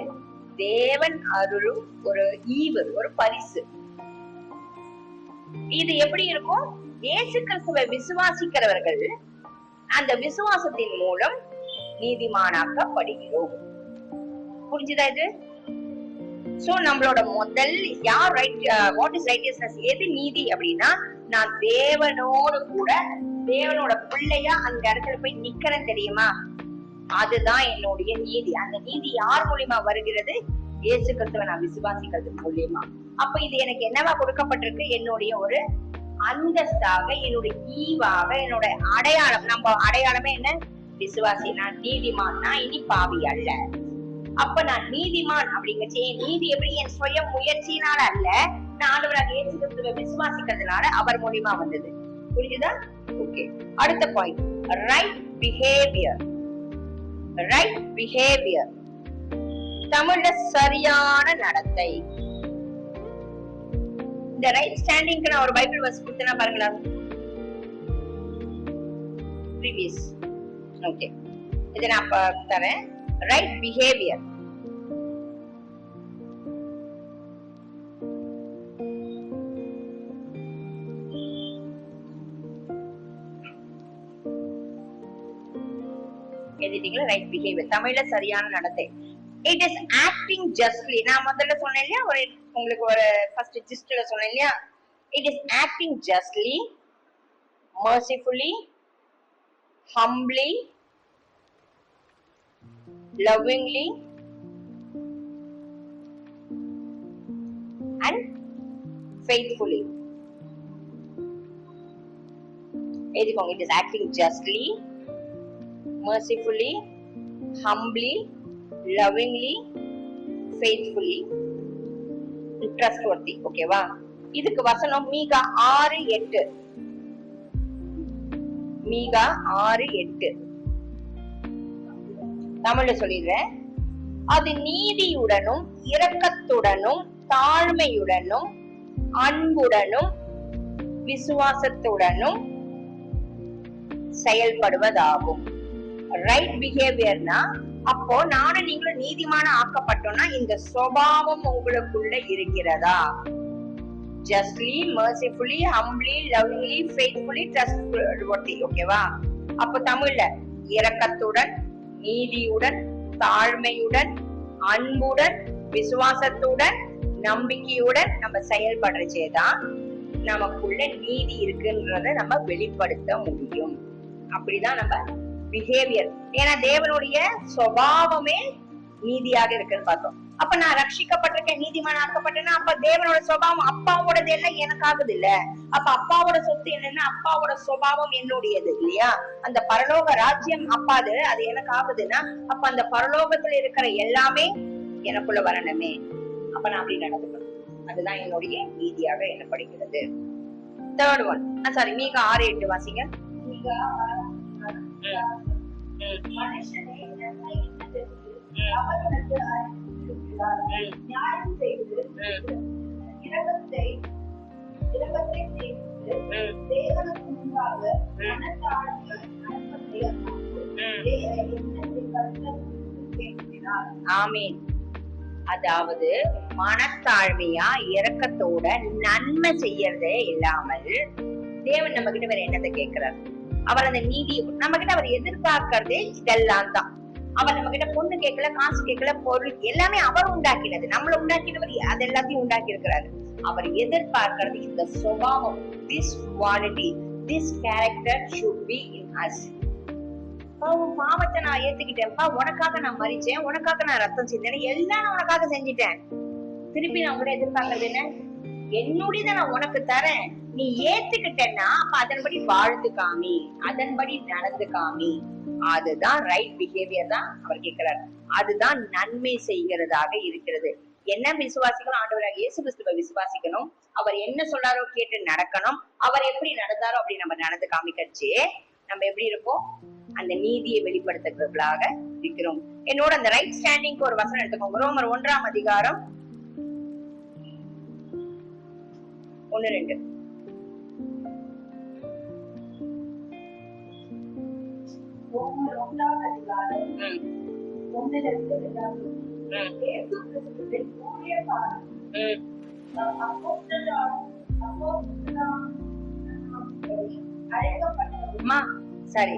B: தேவன் அருளும் ஒரு ஈவு, ஒரு பரிசு. இது எப்படி இருக்கும்? இயேசு கிறிஸ்துவை விசுவாசிக்கிறவர்கள் அந்த விசுவாசத்தின் மூலம் நீதிமானாக்கப்படுகிறோம். புரிஞ்சுதா இது? சோ நம்மளோட முதல் யார் ரைட், வாட் இஸ் ரைட்டியஸ்னஸ்? எது நீதி அப்படின்னா, நான் தேவனோடு கூட, தேவனோட பிள்ளையா அந்த இடத்துல போய் நிக்கிறேன் தெரியுமா? அதுதான் என்னுடைய நீதி. அந்த நீதி யார் மூலியமா வருகிறது? இயேசு கிறிஸ்துவை நான் விசுவாசிக்கிறது மூலியமா. அப்ப இது எனக்கு என்னவா கொடுக்கப்பட்டிருக்கு? என்னுடைய ஒரு அந்தஸ்தாக, என்னுடைய ஈவாக, என்னோட அடையாளம். நம்ம அடையாளமே என்ன? விசுவாசி. நான் நீதிமான், நான் இனி பாவி அல்ல. அப்ப நான் நீதிமான் அப்படிங்கச்சே, நீதி எப்படி? என் சுய முயற்சியினால அல்ல, நான் ஆண்டவராகிய இயேசு கிறிஸ்துவை விசுவாசிக்கிறதுனால அவர் மூலியமா வந்தது. புரியுதா? ஓகே. அடுத்த point, right behaviour. Right behaviour, தமிழ்ல சரியான நடத்தை. இந்த ரைட் ஸ்டாண்டிங்க்கு நான் ஒரு பைபிள் வர்ஸ் கொடுத்தேன்னா பாருங்களா. ப்ரீவியஸ். ஓகே, இதை நான் தரேன். ரைட் பிஹேவியர், எழுதிட்டீங்களா? ரைட் பிஹேவியர், தமிழ்ல சரியான நடத்தை. It is acting justly. நான் முதல்ல சொன்னேன் இல்லையா, ஒரு உங்களுக்கு ஒரு ஃபர்ஸ்ட் ஜிஸ்ட்ல சொன்னேன் இல்லையா. It is acting justly, mercifully, humbly, lovingly and faithfully. எழுதிக்கோங்க. It is acting justly, mercifully, humbly, lovingly, faithfully, trustworthy. ஓகேவா? இதுக்கு வசனம் மீகா 6:8. மீகா 6:8 தமிழ்ல சொல்லிடுறேன். அது நீதியுடனும் இரக்கத்துடனும் தாழ்மையுடனும் அன்புடனும் விசுவாசத்துடனும் செயல்படுவதாகும். ரைட் பிஹேவியர்னா அப்போ நானும் நீங்களும் நீதிமான ஆக்கப்பட்டோம்னா இந்த சுபாவம் உங்களுக்குள்ள இருக்கிறதா? justly, mercifully, humbly, lovingly, faithfully, trustworthy. ஓகேவா? அப்போ தமிழ்ல இரக்கத்துடன், நீதியுடன், தாழ்மையுடன், அன்புடன், விசுவாசத்துடன், நம்பிக்கையுடன் நம்ம செயல்படுறச்சேதான் நமக்குள்ள நீதி இருக்குன்றத நம்ம வெளிப்படுத்த முடியும். அப்படிதான் நம்ம பிஹேவியர். ஏன்னா தேவனுடைய சுபாவமே நீதியாக இருக்குன்னு பார்த்தோம். அப்ப நான் ரட்சிக்கப்பட்டிருக்கேன், நீதிமான ஆக்கப்பட்டேன்னா அப்ப தேவனோட சுபாவம் அப்பாவோடது எல்லாம் எனக்கு ஆகுது இல்ல. அப்ப அப்பாவோட சொத்து என்னன்னா அப்பாவோட சுபாவம் என்னுடையது இல்லையா? அந்த பரலோக ராஜ்யம் அப்பாது, அது எனக்கு ஆகுதுன்னா அப்ப அந்த பரலோகத்துல இருக்கிற எல்லாமே எனக்குள்ள வரணுமே. அப்ப நான் அப்படி நடந்துக்கணும். அதுதான் என்னுடைய நீதியாக எண்ணப்படுகிறது. தேர்ட் ஒன், சாரி, மீகா 6:8 வாசிங்க. மீகா 6:8 மனுஷனே நன்மை அவர்களுக்கு அறிவித்திருக்கிறார். நியாயம் செய்து இரக்கத்தை செய்து தேவனுக்கு முன்பாக மனத்தாழ்மை அன்பத்தை வேற எண்ணத்தை கேட்கிறார். ஆமீன். அதாவது மனத்தாழ்மையா இரக்கத்தோட நன்மை செய்யறதே இல்லாமல் தேவன் நம்ம கிட்ட வேற என்னத்தை கேட்கிறார்? அவர் அந்த நீதியை நம்ம கிட்ட அவர் எதிர்பார்க்கறதே இதெல்லாம் தான். அவர் நம்ம கிட்ட பொண்ணு கேட்கல, காசு கேட்கல, பொருள் எல்லாமே அவர் உண்டாக்கினது. நம்மள உண்டாக்கினவர் அது எல்லாத்தையும் உண்டாக்கி இருக்கிறாரு. அவர் எதிர்பார்க்கிறது இந்த சுபாவம். this quality, this character should be in us. பாவத்தை நான் ஏத்துக்கிட்டேன்ப்பா, உனக்காக நான் மரிச்சேன், உனக்காக நான் ரத்தம் செஞ்சேன், எல்லாம் நான் உனக்காக செஞ்சுட்டேன். திருப்பி நான் கூட எதிர்பார்க்கறது என்ன? என்னுடைய நான் உனக்கு தரேன், நீ ஏத்துக்கிட்டேன்னா அப்ப அதன்படி வாழ்ந்து காமி, அதன்படி நடந்து காமி. அதுதான் ரைட் பிஹேவியர் தான் அவர் கேட்கிறார். அதுதான் நன்மை செய்கிறதாக இருக்கிறது. என்ன விசுவாசிக்கணும்? ஆண்டவராக இயேசு கிறிஸ்துவை விசுவாசிக்கணும். அவர் என்ன சொல்றாரோ கேட்டு நடக்கணும். அவர் எப்படி நடந்தாரோ அப்படி நம்ம நடந்து காமிக்கச்சு நம்ம எப்படி இருக்கோம்? அந்த நீதியை வெளிப்படுத்துகிறவர்களாக இருக்கிறோம். என்னோட அந்த ரைட் ஸ்டாண்டிங்க்கு ஒரு வசனம் எடுத்துக்கோங்க. ரோமர் 1ஆம் அதிகாரம் 1-2. ரோமர் 1ஆம் அதிகாரம் 1-2 இயேசு கிறிஸ்துவின் ஊழியக்காரர் அழைக்கப்பட்டவர்மா. சரி,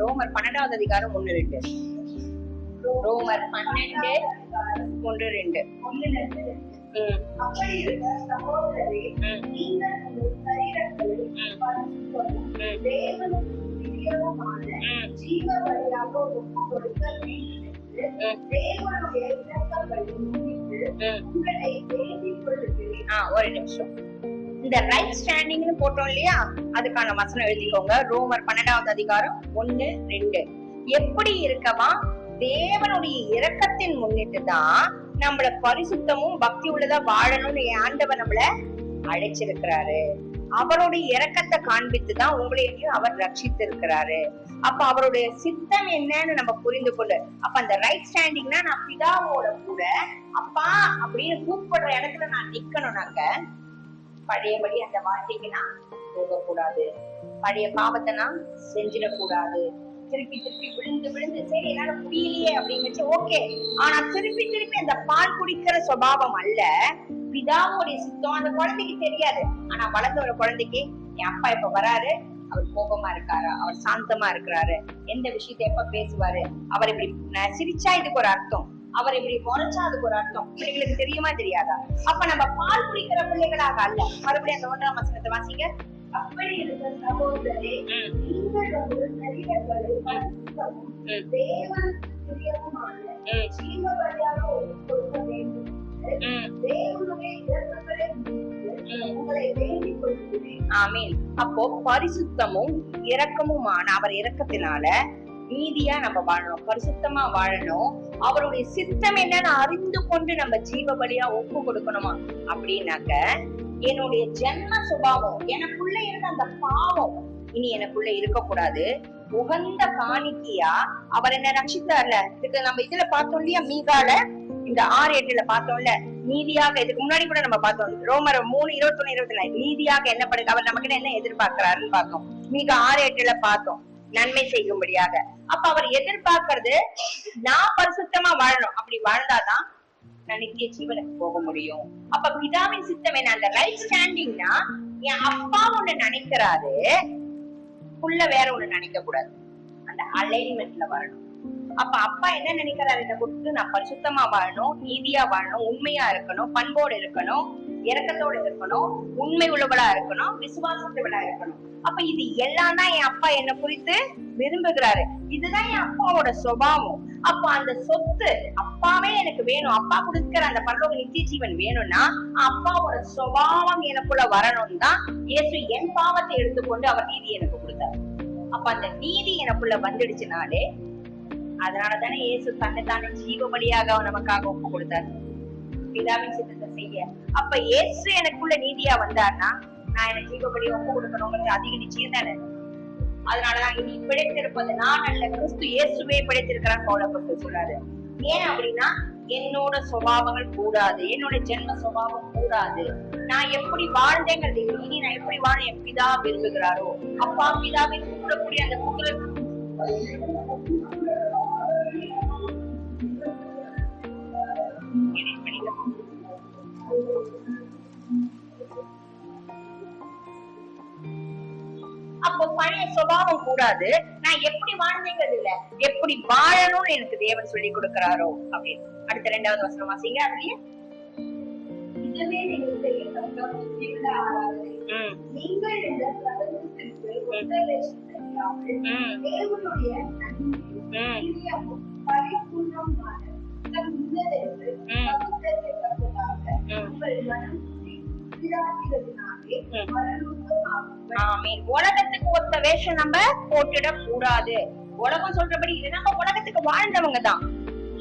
B: ரோமர் 12ஆவது அதிகாரம் 1-2. ரோமர் 12:1-2. அப்படி இருக்க சகோதரரே, நீங்கள் உங்கள் சரீரங்களை பரிசுத்தமும் தேவனுக்கு பிரியமுமான ஜீவ பலியாக ஒப்புக் கொடுக்க வேண்டும் என்று தேவனுடைய இரக்கங்களை முன்னிட்டு உங்களை வேண்டிக் கொள்கிறேன். ஒரு நிமிஷம். இந்த ரைட் ஸ்டாண்டிங்னு போட்டோம் இல்லையா, அதுக்கான வசனம் எழுதிக்கோங்க. ரோமர் 12ஆவது அதிகாரம் 1-2. எப்படி இருக்கவா? தேவனுடைய இரக்கத்தின் முன்னிட்டு தான் நம்மள பரிசுத்தமும் பக்தி உள்ளதா வாழணும்னு ஆண்டவர் நம்மள அழைச்சிருக்கிறாரு. அவருடைய இரக்கத்தை காண்பித்துதான் உங்களையும் அவர் ரட்சித்து இருக்கிறாரு. அப்ப அவருடைய சித்தம் என்னன்னு நம்ம புரிந்து கொண்டு, அப்ப அந்த ரைட் ஸ்டாண்டிங்னா நான் பிதாவோட கூட அப்பா அப்படின்னு கூப்பிடுற இடத்துல நான் நிக்கணும்னாக்க பழையபடி அந்த வாழ்க்கைக்கு நான் போகக்கூடாது, பழைய பாவத்தை நான் செஞ்சிடக்கூடாது. திருப்பி திருப்பி விழுந்து விழுந்து சரி என்னால முடியலையே அப்படின்னு ஓகே, ஆனா திருப்பி திருப்பி அந்த பால் குடிக்கிற சுபாவம் அல்ல. பிதாவோடைய சித்தம் அந்த குழந்தைக்கு தெரியாது. ஆனா வளர்ந்த ஒரு குழந்தைக்கு என் அப்பா இப்ப வராரு, அவர் கோபமா இருக்காரா, அவர் சாந்தமா இருக்கிறாரு, எந்த விஷயத்த எப்ப பேசுவாரு, அவர் இப்படி சிரிச்சா இதுக்கு ஒரு அர்த்தம், அவர் இப்படி முறைச்சா அதுக்கு ஒரு அர்த்தம், பிள்ளைகளுக்கு தெரியுமா தெரியாதா? அப்ப நம்ம பால் குடிக்கிற பிள்ளைகளாக அல்ல. மறுபடியும் அந்த 1ஆம் வசனத்தை வாசிங்க. அப்படி இருக்க சகோதரரே, நீங்கள் உங்கள் சரீரங்களை பரிசுத்தமும் தேவனுக்கு பிரியமுமான ஜீவ பலியாக ஒப்புக் கொடுக்க வேண்டும். தேவனுடைய இரக்கங்களை முன்னிட்டு
A: உங்களை வேண்டிக் கொள்கிறேன்.
B: ஆமென். அப்போ பரிசுத்தமும் இரக்கமுமான அவர் இரக்கத்தினால நீதியா நம்ம வாழணும், பரிசுத்தமா வாழணும். அவருடைய சித்தம் என்னன்னு அறிந்து கொண்டு நம்ம ஜீவ பலியா ஒப்பு கொடுக்கணுமா அப்படின்னாக்க, என்னுடைய ஜென்ம சுபாவம் எனக்குள்ள இருந்த அந்த பாவம் இனி எனக்குள்ள இருக்கக்கூடாது. உகந்த காணிக்கையா அவர் என்ன ரட்சித்தார்ல, இதுக்கு நம்ம இதுல பார்த்தோம் இல்லையா, மீகால இந்த 6:8 பார்த்தோம்ல, நீதியாக இதுக்கு முன்னாடி கூட நம்ம பார்த்தோம் ரோமர் 3:21-24 நீதியாக என்ன படுக்க அவர் நமக்கு என்ன எதிர்பார்க்கிறாருன்னு பார்த்தோம். மீகா 6:8 பார்த்தோம், நன்மை செய்யும்படியாக. அப்ப அவர் எதிர்பார்க்கறது நான் பரிசுத்தமா வாழணும். அப்படி வாழ்ந்தாதான் நான் நித்திய ஜீவனுக்கு போக முடியும். அப்ப பிதாவின் சித்தம் என்ன, அந்த ரைட் ஸ்டாண்டிங்னா என் அப்பா ஒண்ணு நினைக்கிறாரு, புள்ள வேற ஒண்ணு நினைக்க கூடாது, அந்த அலைன்மெண்ட்ல வரணும். அப்ப அப்பா என்ன நினைக்கிறாரு, இதை கொடுத்து நான் பரிசுத்தமா வாழணும், நீதியா வாழணும், உண்மையா இருக்கணும், பண்போடு இருக்கணும், இரக்கத்தோடு இருக்கணும், உண்மை உள்ளவளா இருக்கணும், விசுவாசத்தவளா இருக்கணும். அப்ப இது எல்லாம் தான் என் அப்பா என்ன குறித்து விரும்புகிறாரு. இதுதான் என் அப்பாவோட சுபாவம். அப்ப அந்த சொத்து அப்பாவே எனக்கு வேணும், அப்பா கொடுக்கிற அந்த பரலோக நித்திய ஜீவன் வேணும்னா அப்பாவோட சுபாவம் எனக்குள்ள வரணும்னு தான் இயேசு என் பாவத்தை எடுத்துக்கொண்டு அவர் நீதி எனக்கு கொடுத்தாரு. அப்ப அந்த நீதி எனக்குள்ள வந்துடுச்சுனாலே, அதனாலதானே இயேசு தன்னைத்தானே ஜீவ பலியாக நமக்காக ஒப்பு கொடுத்தாரு, பிதாவின் சித்தத்தை செய்ய. அப்ப இயேசு எனக்குள்ள நீதியா வந்தார்னா நான் எனக்கு ஜீவ பலியை ஒப்பு கொடுக்கணுங்கிறது அதிக நிச்சயம் தானே. அதனாலதான் இனி பிழைத்திருப்பது நான் அல்ல, கிறிஸ்து இயேசுவே பிழைத்திருக்கிறான்னு போலப்பட்டு சொல்றாரு. ஏன் அப்படின்னா, என்னோட சுபாவங்கள் கூடாது, என்னோட ஜென்ம சுபாவம் கூடாது. நான் எப்படி வாழ்ந்தேங்கிறது இனி நான் எப்படி வாழ என் பிதா விரும்புகிறாரோ, அப்பா பிதாவின் கூடக்கூடிய அந்த புகழ் அப்போ பழைய சுபாவம் கூடாது. நான் எப்படி வாழ்ந்தேங்கிறது இல்ல, எப்படி வாழணும்னு எனக்கு தேவன் சொல்லி கொடுக்கிறாரோ அப்படின்னு. அடுத்த 2வது வசனம் வாசிங்க. அதுலயே
A: இதுவே எங்களுடைய தகவல் ஆராதனை. நீங்கள் இந்த பிரபஞ்சத்திற்கு உபதேசம் செய்யாமல் தேவனுடைய நன்மையும் பரிபூர்ணமான தம் உன்னதத்தை பகுத்தறிவதற்காக உங்கள் மனம்
B: உலகத்துக்கு ஒத்த வேஷம் நம்ம போட்டுட கூடாது. உலகம் சொல்றபடி இது நம்ம உலகத்துக்கு வாழ்ந்தவங்க தான்,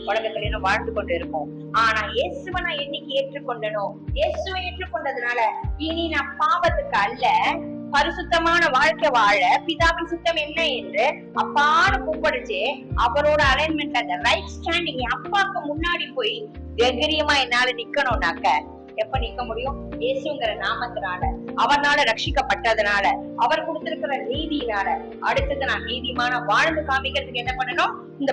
B: உலகத்துல இன்னும் வாழ்ந்து கொண்டு இருக்கோம். ஆனா இயேசுவை நான் என்னைக்கு ஏற்றுக்கொண்டனோ, இயேசுவை ஏற்றுக்கொண்டதுனால இனி நான் பாவத்துக்கு அல்ல, பரிசுத்தமான வாழ்க்கை வாழ பிதாவின் சுத்தம் என்ன என்று அப்பான்னு கூப்பிடுச்சு. அவரோட அலைன்மெண்ட் அந்த ரைட் ஸ்டாண்டிங் அப்பாவுக்கு முன்னாடி போய் தைரியமா என்னால நிக்கணும்னாக்க எப்ப நிக்க முடியும்? இயேசுங்கிற நாமத்தினால, அவர்னால ரட்சிக்கப்பட்டதுனால, அவர் கொடுத்திருக்கிற நீதியினால. அடுத்தது நான் நீதிமான வாழ்ந்து காமிக்கிறதுக்கு என்ன பண்ணணும்? இந்த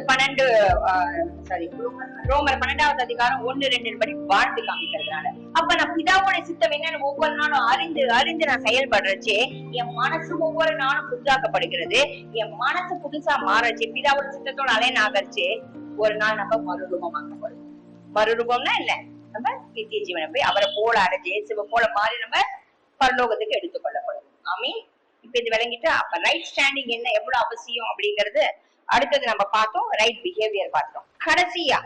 B: ரோமர் 12வது அதிகாரம் 1-2 படி வாழ்ந்து காமிக்கிறதுனால. அப்ப நான் பிதாவோட சித்தம் என்னன்னு ஒவ்வொரு நாளும் அறிந்து நான் செயல்படுறச்சே என் மனசு ஒவ்வொரு நாளும் புதுசாக்கப்படுகிறது, என் மனசு புதுசா மாறச்சு, பிதாவோட சித்தத்தோட அலைன் ஆகச்சு. ஒரு நாள் நம்ம மறுரூபமாக்கப்படும். மறுரூபம்னா என்ன? நம்ம நித்திய ஜீவனை போய் அவரை போல அடைஞ்சு இயேசுவை போல மாறி நம்ம பரலோகத்துக்கு எடுத்துக்கொள்ளப்படும். ஆமீன். இப்ப இது விளங்கிட்டு அப்ப ரைட் ஸ்டாண்டிங் என்ன எவ்வளவு அவசியம் அப்படிங்கிறது அடுத்தது நம்ம பார்த்தோம். ரைட் பிஹேவியர் பார்த்தோம். கடைசியா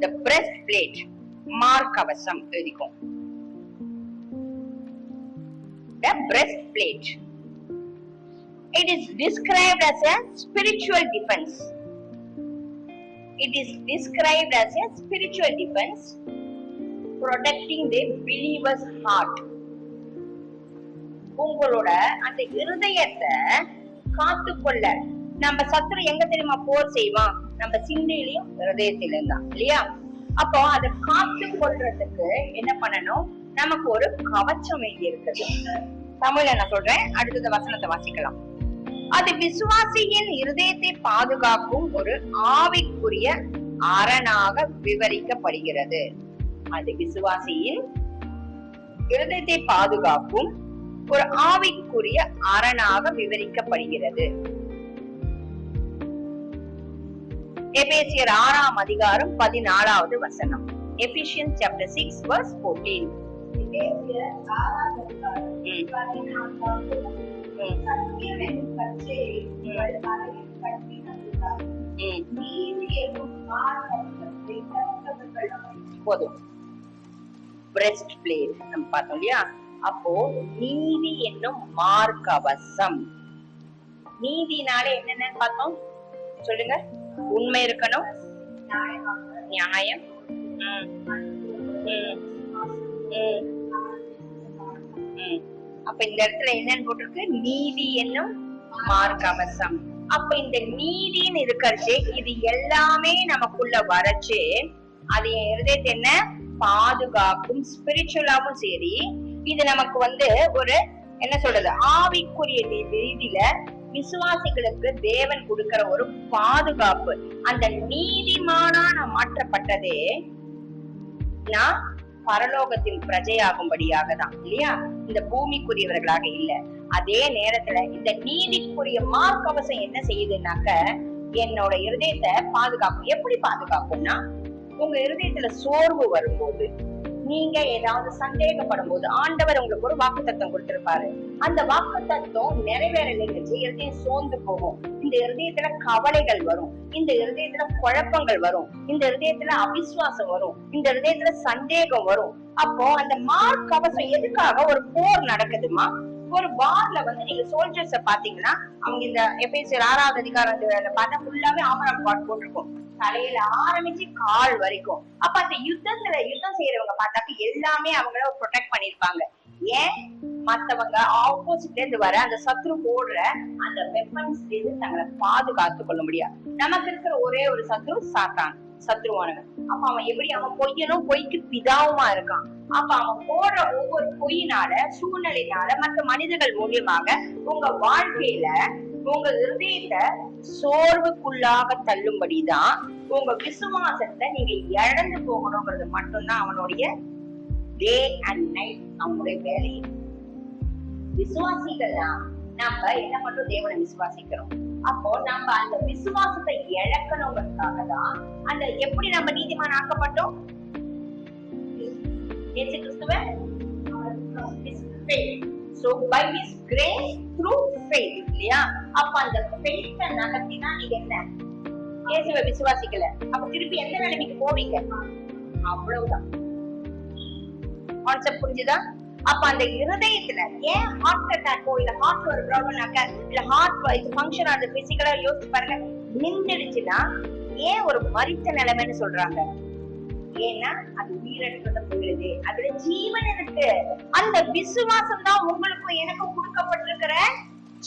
B: the breastplate, மார்க் கவசம் எழுதிக்கும். The breastplate, it is described as a spiritual defense. It is described as a spiritual defense protecting the believer's heart. உங்களோட அந்த இருதயத்தை காத்துக்கொள்ள நம்ம சத்துரு எங்க தெரியுமா போர் செய்வான்? நம்ம சிந்தையிலையும் இருதயத்திலும் தான், இல்லையா? அப்போ அதை காத்து கொள்றதுக்கு என்ன பண்ணணும்? நமக்கு ஒரு கவச்சம் வேண்டி இருக்குது. தமிழ்ல நான் சொல்றேன், அடுத்தது வசனத்தை வாசிக்கலாம். அது விசுவாசியின் இருதயத்தை பாதுகாக்கும் ஒரு ஆவிக்குரிய அரணாக விவரிக்கப்படுகிறது. அது விசுவாசியின் இருதயத்தை பாதுகாக்கும் ஒரு ஆவிக்குரிய அரணாக விவரிக்கப்படுகிறது. எபேசியர் 6ஆம் அதிகாரம் 14வது வசனம். Ephesians chapter 6 verse 14.
A: எபேசியர் 6ஆம் அதிகாரம் 14வது சத்தியம் என்னும் கச்சையை உங்கள் அறையில் கட்டி நடுங்கள். நீதி என்னும் மார்க்கத்தை கற்றவர்களாய்.
B: போதும். பிரஸ்ட் பிளேட் நம்ம பார்த்தோம் இல்லையா? அப்போ நீதி என்னும் மார்க்கவசம். நீதினாலே என்னென்ன பார்த்தோம் சொல்லுங்க. உண்மை இருக்கணும், நியாயம், அப்ப இந்த இடத்துல என்னன்னு போட்டிருக்கு? நீதி என்னும் மார்க்கவசம். அப்ப இந்த நீதின்னு இருக்கறச்சு இது எல்லாமே நமக்குள்ள வரச்சு அது என் இருதயத்தை என்ன பாதுகாக்கும். ஸ்பிரிச்சுவலாவும் சரி, இது நமக்கு ஒரு என்ன சொல்றது, ஆவிக்குரிய ரீதியில விசுவாசிகளுக்கு தேவன் கொடுக்கிற ஒரு பாதுகாப்பு. அந்த நீதிமானா நான் மாற்றப்பட்டதே நான் பரலோகத்தின் பிரஜையாகும்படியாக தான், இல்லையா? இந்த பூமிக்குரியவர்களாக இல்ல. அதே நேரத்துல இந்த நீதிக்குரிய மார்க்கவசம் என்ன செய்யுதுன்னாக்க என்னோட இருதயத்தை பாதுகாக்கும். எப்படி பாதுகாக்கும்னா, உங்க இருதயத்துல சோர்வு வரும்போது, நீங்க ஏதாவது சந்தேகப்படும் போது, ஆண்டவர் உங்களுக்கு ஒரு வாக்குத்தத்தம் கொடுத்திருப்பாரு. அந்த வாக்குத்தத்தம் நிறைவேறலைன்னு இருதயம் சோர்ந்து போகும். இந்த இருதயத்துல கவலைகள் வரும், இந்த இருதயத்துல குழப்பங்கள் வரும், இந்த இருதயத்துல அவிசுவாசம் வரும், இந்த இருதயத்துல சந்தேகம் வரும். அப்போ அந்த மார்க்கவசம் எதுக்காக? ஒரு போர் நடக்குதுமா. ஒரு வார்ல நீங்க சோல்ஜர்ஸ பாத்தீங்கன்னா, அவங்க இந்த எபேசியர் 6வது அதிகாரம் பார்த்தா ஃபுல்லாவே ஆமரம் பாட் போட்டிருக்கும், தலையில ஆரம்பிச்சு கால் வரைக்கும். அப்ப அந்த யுத்தம் செய்யறவங்க பார்த்தாக்க எல்லாமே அவங்கள ப்ரொடெக்ட் பண்ணிருப்பாங்க. ஏன்? மத்தவங்க ஆப்போசிட்ல இருந்து வர அந்த சத்ரு போடுற அந்த வெப்பன்ஸ்ல இருந்து தங்களை பாதுகாத்து கொள்ள முடியாது. நமக்கு இருக்கிற ஒரே ஒரு சத்ரு சாத்தான், சத்ருவானவன். அப்ப அவன் எப்படி? அவன் பொய்யனும் பொய்க்கு பிதாவுமா இருக்கான். அப்ப அவன் போடுற ஒவ்வொரு பொய்யினால, சூழ்நிலையினால, மற்ற மனிதர்கள் மூலியமாக உங்க வாழ்க்கையில உங்க இருதயத்தை சோர்வுக்குள்ளாக தள்ளும்படிதான், உங்க விசுவாசத்தை நீங்க இழந்து போகணுங்கிறது மட்டும்தான் அவனுடைய டே அண்ட் நைட் அவனுடைய வேலை. விசுவாசிகள்லாம் நம்ம என்ன பண்றோம்? தேவனை விசுவாசிக்கிறோம். அப்போ நம்ம அந்த விசுவாசத்தை இழக்கணுங்கிறதுக்காக தான் அந்த எப்படி நம்ம நீதிமான் ஆக்கப்பட்டோம்? இயேசு கிறிஸ்துவ So by his grace through faith, இல்லையா? அப்ப அந்த faith நடத்தினா நீங்க என்ன? இயேசுவை விசுவாசிக்கல, அப்ப திருப்பி எந்த நிலைமைக்கு போவீங்க? அவ்வளவுதான். கான்செப்ட் புரிஞ்சுதா? அப்ப அந்த இருதயத்துல ஏன் ஹார்ட் அட்டாக்கோ இல்ல ஹார்ட் ஒரு ப்ராப்ளம்னாக்க இல்ல ஹார்ட் இது ஃபங்க்ஷன் ஆகுது பிசிக்கலா யோசிச்சு பாருங்க, நின்றுடுச்சுன்னா ஏன் ஒரு மரித்த நிலைமைன்னு சொல்றாங்க? ஏன்னா அது உயிரற்றத போயிடுது, அதுல ஜீவன் இருக்கு. அந்த விசுவாசம் தான் உங்களுக்கும் எனக்கும் கொடுக்கப்பட்டிருக்கிற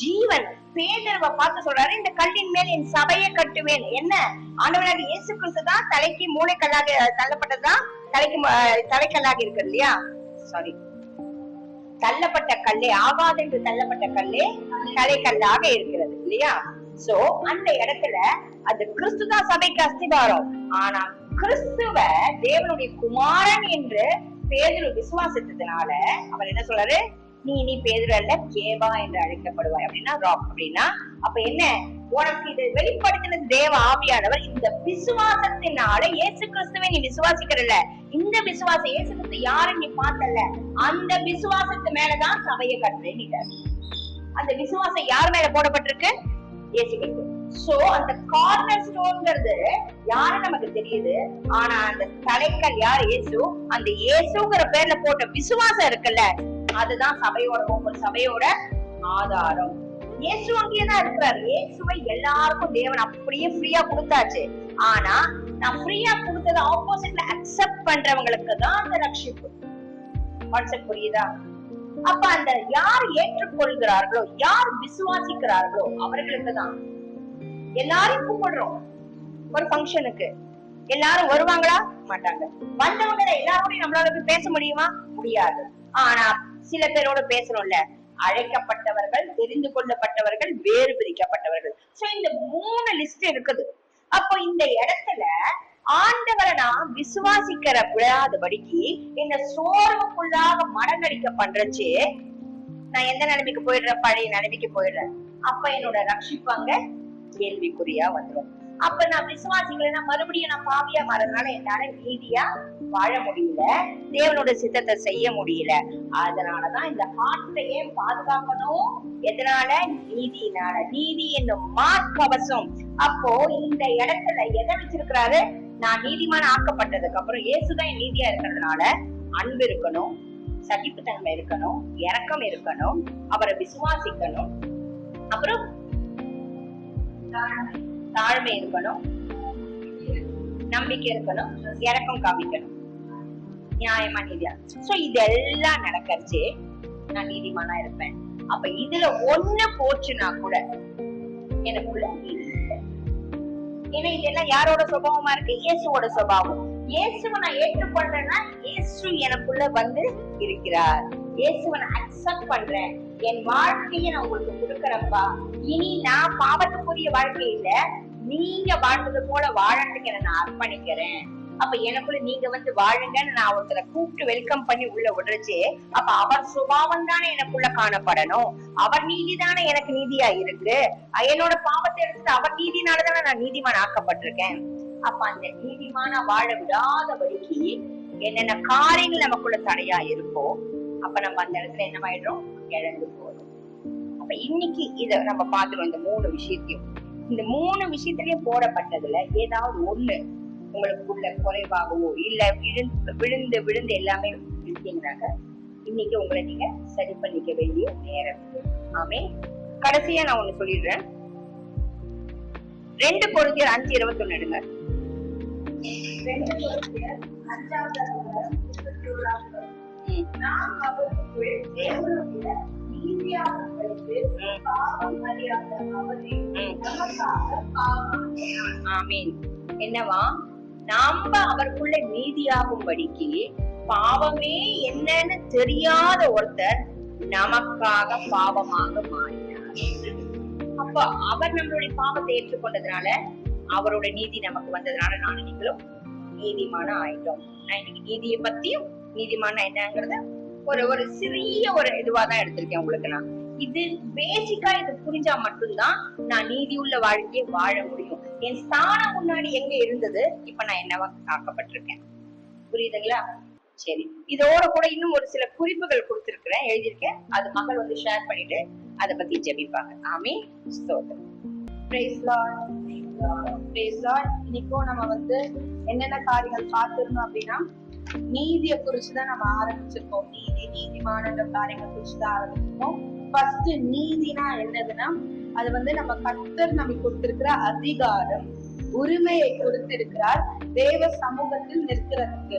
B: ஜீவன். பேதுருவை பார்த்து சொல்றாரு, இந்த கல்லின் மேல் என் சபையை கட்டுவேன். என்ன? ஆண்டவராகிய இயேசு கிறிஸ்து தான் தலைக்கு மூளைக்கல்லாக தள்ளப்பட்டதுதான் தலைக்கல்லாக இருக்கு, இல்லையா? சாரி, தள்ளப்பட்ட கல்லே ஆகாது என்று தள்ளப்பட்ட கல்லே தலைக்கல்லாக இருக்கிறது, இல்லையா? சோ அந்த இடத்துல அது கிறிஸ்துதான் சபைக்கு அஸ்திபாரம். ஆனா கிறிஸ்துவ தேவனுடைய குமாரன் என்று பேதுரு விசுவாசித்ததுனால அவர் என்ன சொல்றாரு? நீ பேதுரு அல்ல, கேபா என்று அழைக்கப்படுவாய். அப்படின்னா ராக். அப்படின்னா அப்ப என்ன? உனக்கு இதை வெளிப்படுத்தினது தேவ ஆவியானவர். இந்த விசுவாசத்தினால இயேசு கிறிஸ்துவை நீ விசுவாசிக்கிறல்ல, இந்த விசுவாசம் இயேசு கிறிஸ்து யாரும் நீ பார்த்தல, அந்த விசுவாசத்து மேலதான் சபையை கட்டுறேன். அந்த விசுவாசம் யார் மேல போடப்பட்டிருக்கு? இயேசு கிறிஸ்து. சோ அந்த கார்னர் ஸ்டோன்ங்கிறது யாரு நமக்கு தெரியுது, ஆனா அந்த தலைக்கல் யார்? இயேசு. அந்த இயேசுங்கிற பேர்ல போட்ட விசுவாசம் இருக்குல்ல, அதுதான் சபையோட, ஒவ்வொரு சபையோட ஆதாரம். இயேசு அங்கேயேதான் இருக்கிறாரு. இயேசுவை எல்லாருக்கும் தேவன் அப்படியே ஃப்ரீயா கொடுத்தாச்சு. ஆனா நான் ஃப்ரீயா கொடுத்ததை ஆப்போசிட்ல அக்செப்ட் பண்றவங்களுக்கு தான் அந்த ரட்சிப்பு. கான்செப்ட் புரியுதா? அப்ப அந்த யார் ஏற்றுக்கொள்கிறார்களோ, யார் விசுவாசிக்கிறார்களோ அவர்களுக்கு தான். எல்லாரும் கூப்பிடுறோம் ஒரு ஃபங்க்ஷனுக்கு, எல்லாரும் வருவாங்களா? மாட்டாங்க. வந்தவங்க எல்லாரோடையும் நம்மளால போய் பேச முடியுமா? முடியாது. ஆனா சில பேரோட பேசணும்ல. அழைக்கப்பட்டவர்கள், தெரிந்து கொள்ளப்பட்டவர்கள், வேறு பிரிக்கப்பட்டவர்கள். சோ இந்த 3 லிஸ்ட் இருக்குது. அப்போ இந்த இடத்துல ஆண்டவரை நான் விசுவாசிக்கிற விடாதபடிக்கு என்ன சோர்வுக்குள்ளாக மனநடிக்க பண்றச்சு, நான் எந்த நிலைமைக்கு போயிடுறேன்? பழைய நிலைமைக்கு போயிடுறேன். அப்ப என்னோட ரட்சிப்பாங்க கேள்விக்குறியா வந்துடும். அப்ப நான் விசுவாசிக்கலைன்னா மறுபடியும் நான் பாவியா மாறதுனால என்னால நீதியா வாழ முடியல, தேவனோட சித்தத்தை செய்ய முடியல. அதனாலதான் இந்த ஹார்ட்டை ஏன் பாதுகாக்கணும்? எதனால? நீதினால. நீதி என்னும் மார்க்கவசம். அப்போ இந்த இடத்துல எதை வச்சிருக்கிறாரு? நான் நீதிமான ஆக்கப்பட்டதுக்கு அப்புறம் இயேசுதான் நீதியா இருக்கிறதுனால அன்பு இருக்கணும், சகிப்புத்தன்மை இருக்கணும், இரக்கம் இருக்கணும், அவரை விசுவாசிக்கணும், அப்புறம் தாழ்மை இருக்கணும், நம்பிக்கை இருக்கணும், இரக்கம் காமிக்கணும், நியாயமா நீதியா. சோ இதெல்லாம் நடக்கறச்சே நான் நீதிமானா இருப்பேன். அப்ப இதுல ஒண்ணு போச்சுன்னா கூட எனக்குள்ள இல்லை. ஏன்னா இதெல்லாம் யாரோட சுபாவமா இருக்கு? இயேசுவோட சுபாவம். இயேசுவை நான் ஏற்றுக்கொள்றேன்னா இயேசு எனக்குள்ள வந்து இருக்கிறார். இயேசுவை நான் அக்செப்ட் பண்றேன். என் வாழ்க்கையை நான் உங்களுக்கு கொடுக்கறப்பா. இனி நான் பாவத்துக்குரிய வாழ்க்கை இல்ல, நீங்க வாழ்ந்தது போல வாழறதுக்கு நான் அர்ப்பணிக்கிறேன். அப்ப எனக்குள்ள நீங்க வந்து வாழுங்கன்னு நான் ஒருத்தரை கூப்பிட்டு வெல்கம் பண்ணி உள்ள விடுறச்சே, அப்ப அவர் சுபாவம் தானே எனக்குள்ள காணப்படணும். அவர் நீதிதானே எனக்கு நீதியா இருக்கு. என்னோட பாவத்தை எடுத்துட்டு அவர் நீதினாலதானே நான் நீதிமான் ஆக்கப்பட்டிருக்கேன். அப்ப அந்த நீதிமான வாழ விடாதபடிக்கு என்னென்ன காரியங்கள் நமக்குள்ள தடையா இருக்கோ, அப்ப நம்ம அந்த இடத்துல என்னமாயிடுறோம்? இழந்து போறோம். அப்ப இன்னைக்கு இத நம்ம பாத்துறோம். இந்த 3 விஷயத்தையும், இந்த 3 விஷயத்திலயும் போடப்பட்டதுல ஏதாவது ஒண்ணு உங்களுக்குள்ள குறைவாகவோ இல்ல விழுந்து விழுந்து எல்லாமே இருக்கீங்கன்னாக்க இன்னைக்கு உங்களை நீங்க சரி பண்ணிக்க வேண்டிய நேரம். ஆமே. கடைசியா நான் ஒண்ணு சொல்லிடுறேன். 2 கொரிந்தியர் 5:21 எடுங்க.
A: 2 கொரிந்தியர் 5:21 நாம் அவருக்குள் தேவனுடைய நீதியாகும்படிக்கு பாவம் அறியாத அவரே நமக்காக பாவம்.
B: ஆமென். என்னவா? நாம அவருக்குள்ள நீதியாகும்படிக்கு பாவமே என்னன்னு தெரியாத ஒருத்தர் நமக்காக பாவமாக மாறினார். அப்ப அவர் நம்மளுடைய பாவத்தை ஏற்றுக்கொண்டதுனால, அவரோட நீதி நமக்கு வந்ததுனால நானும் நீங்களும் நீதிமான ஆயிட்டோம். நான் இன்னைக்கு நீதியை பத்தியும் நீதிமான என்னங்கிறத ஒரு சிறிய ஒரு இதுவாதான் எடுத்திருக்கேன் உங்களுக்கு. நான் இது பேசிக்கா இது புரிஞ்சா மட்டும்தான் நான் நீதி உள்ள வாழ்க்கையை வாழ முடியும். என் ஸ்தானம் முன்னாடி எங்க இருந்தது, இப்ப நான் என்னவா ஆக்கப்பட்டிருக்கேன். புரியுதுங்களா? சரி, இதோட கூட இன்னும் ஒரு சில குறிப்புகள் கொடுத்திருக்கிறேன், எழுதியிருக்கேன். அது மக்கள் வந்து ஷேர் பண்ணிட்டு அதை பத்தி ஜெபிப்பாங்க. ஆமே. ஸ்தோத்திரம்.
A: Praise Lord. Praise Lord. இன்னைக்கும் நம்ம வந்து என்னென்ன காரியங்கள் பார்த்திருந்தோம் அப்படின்னா, நீதியை குறிச்சுதான் நம்ம ஆரம்பிச்சிருக்கோம். நீதிமான காரியங்கள் குறிச்சுதான் ஆரம்பிச்சிருக்கோம். ஃபர்ஸ்ட் நீதினா என்னதுன்னா, அது வந்து நம்ம கர்த்தர் நமக்கு கொடுத்திருக்கிற அதிகாரம், உரிமையை கொடுத்திருக்கிறார் தேவ சமூகத்தில் நிற்கிறதுக்கு.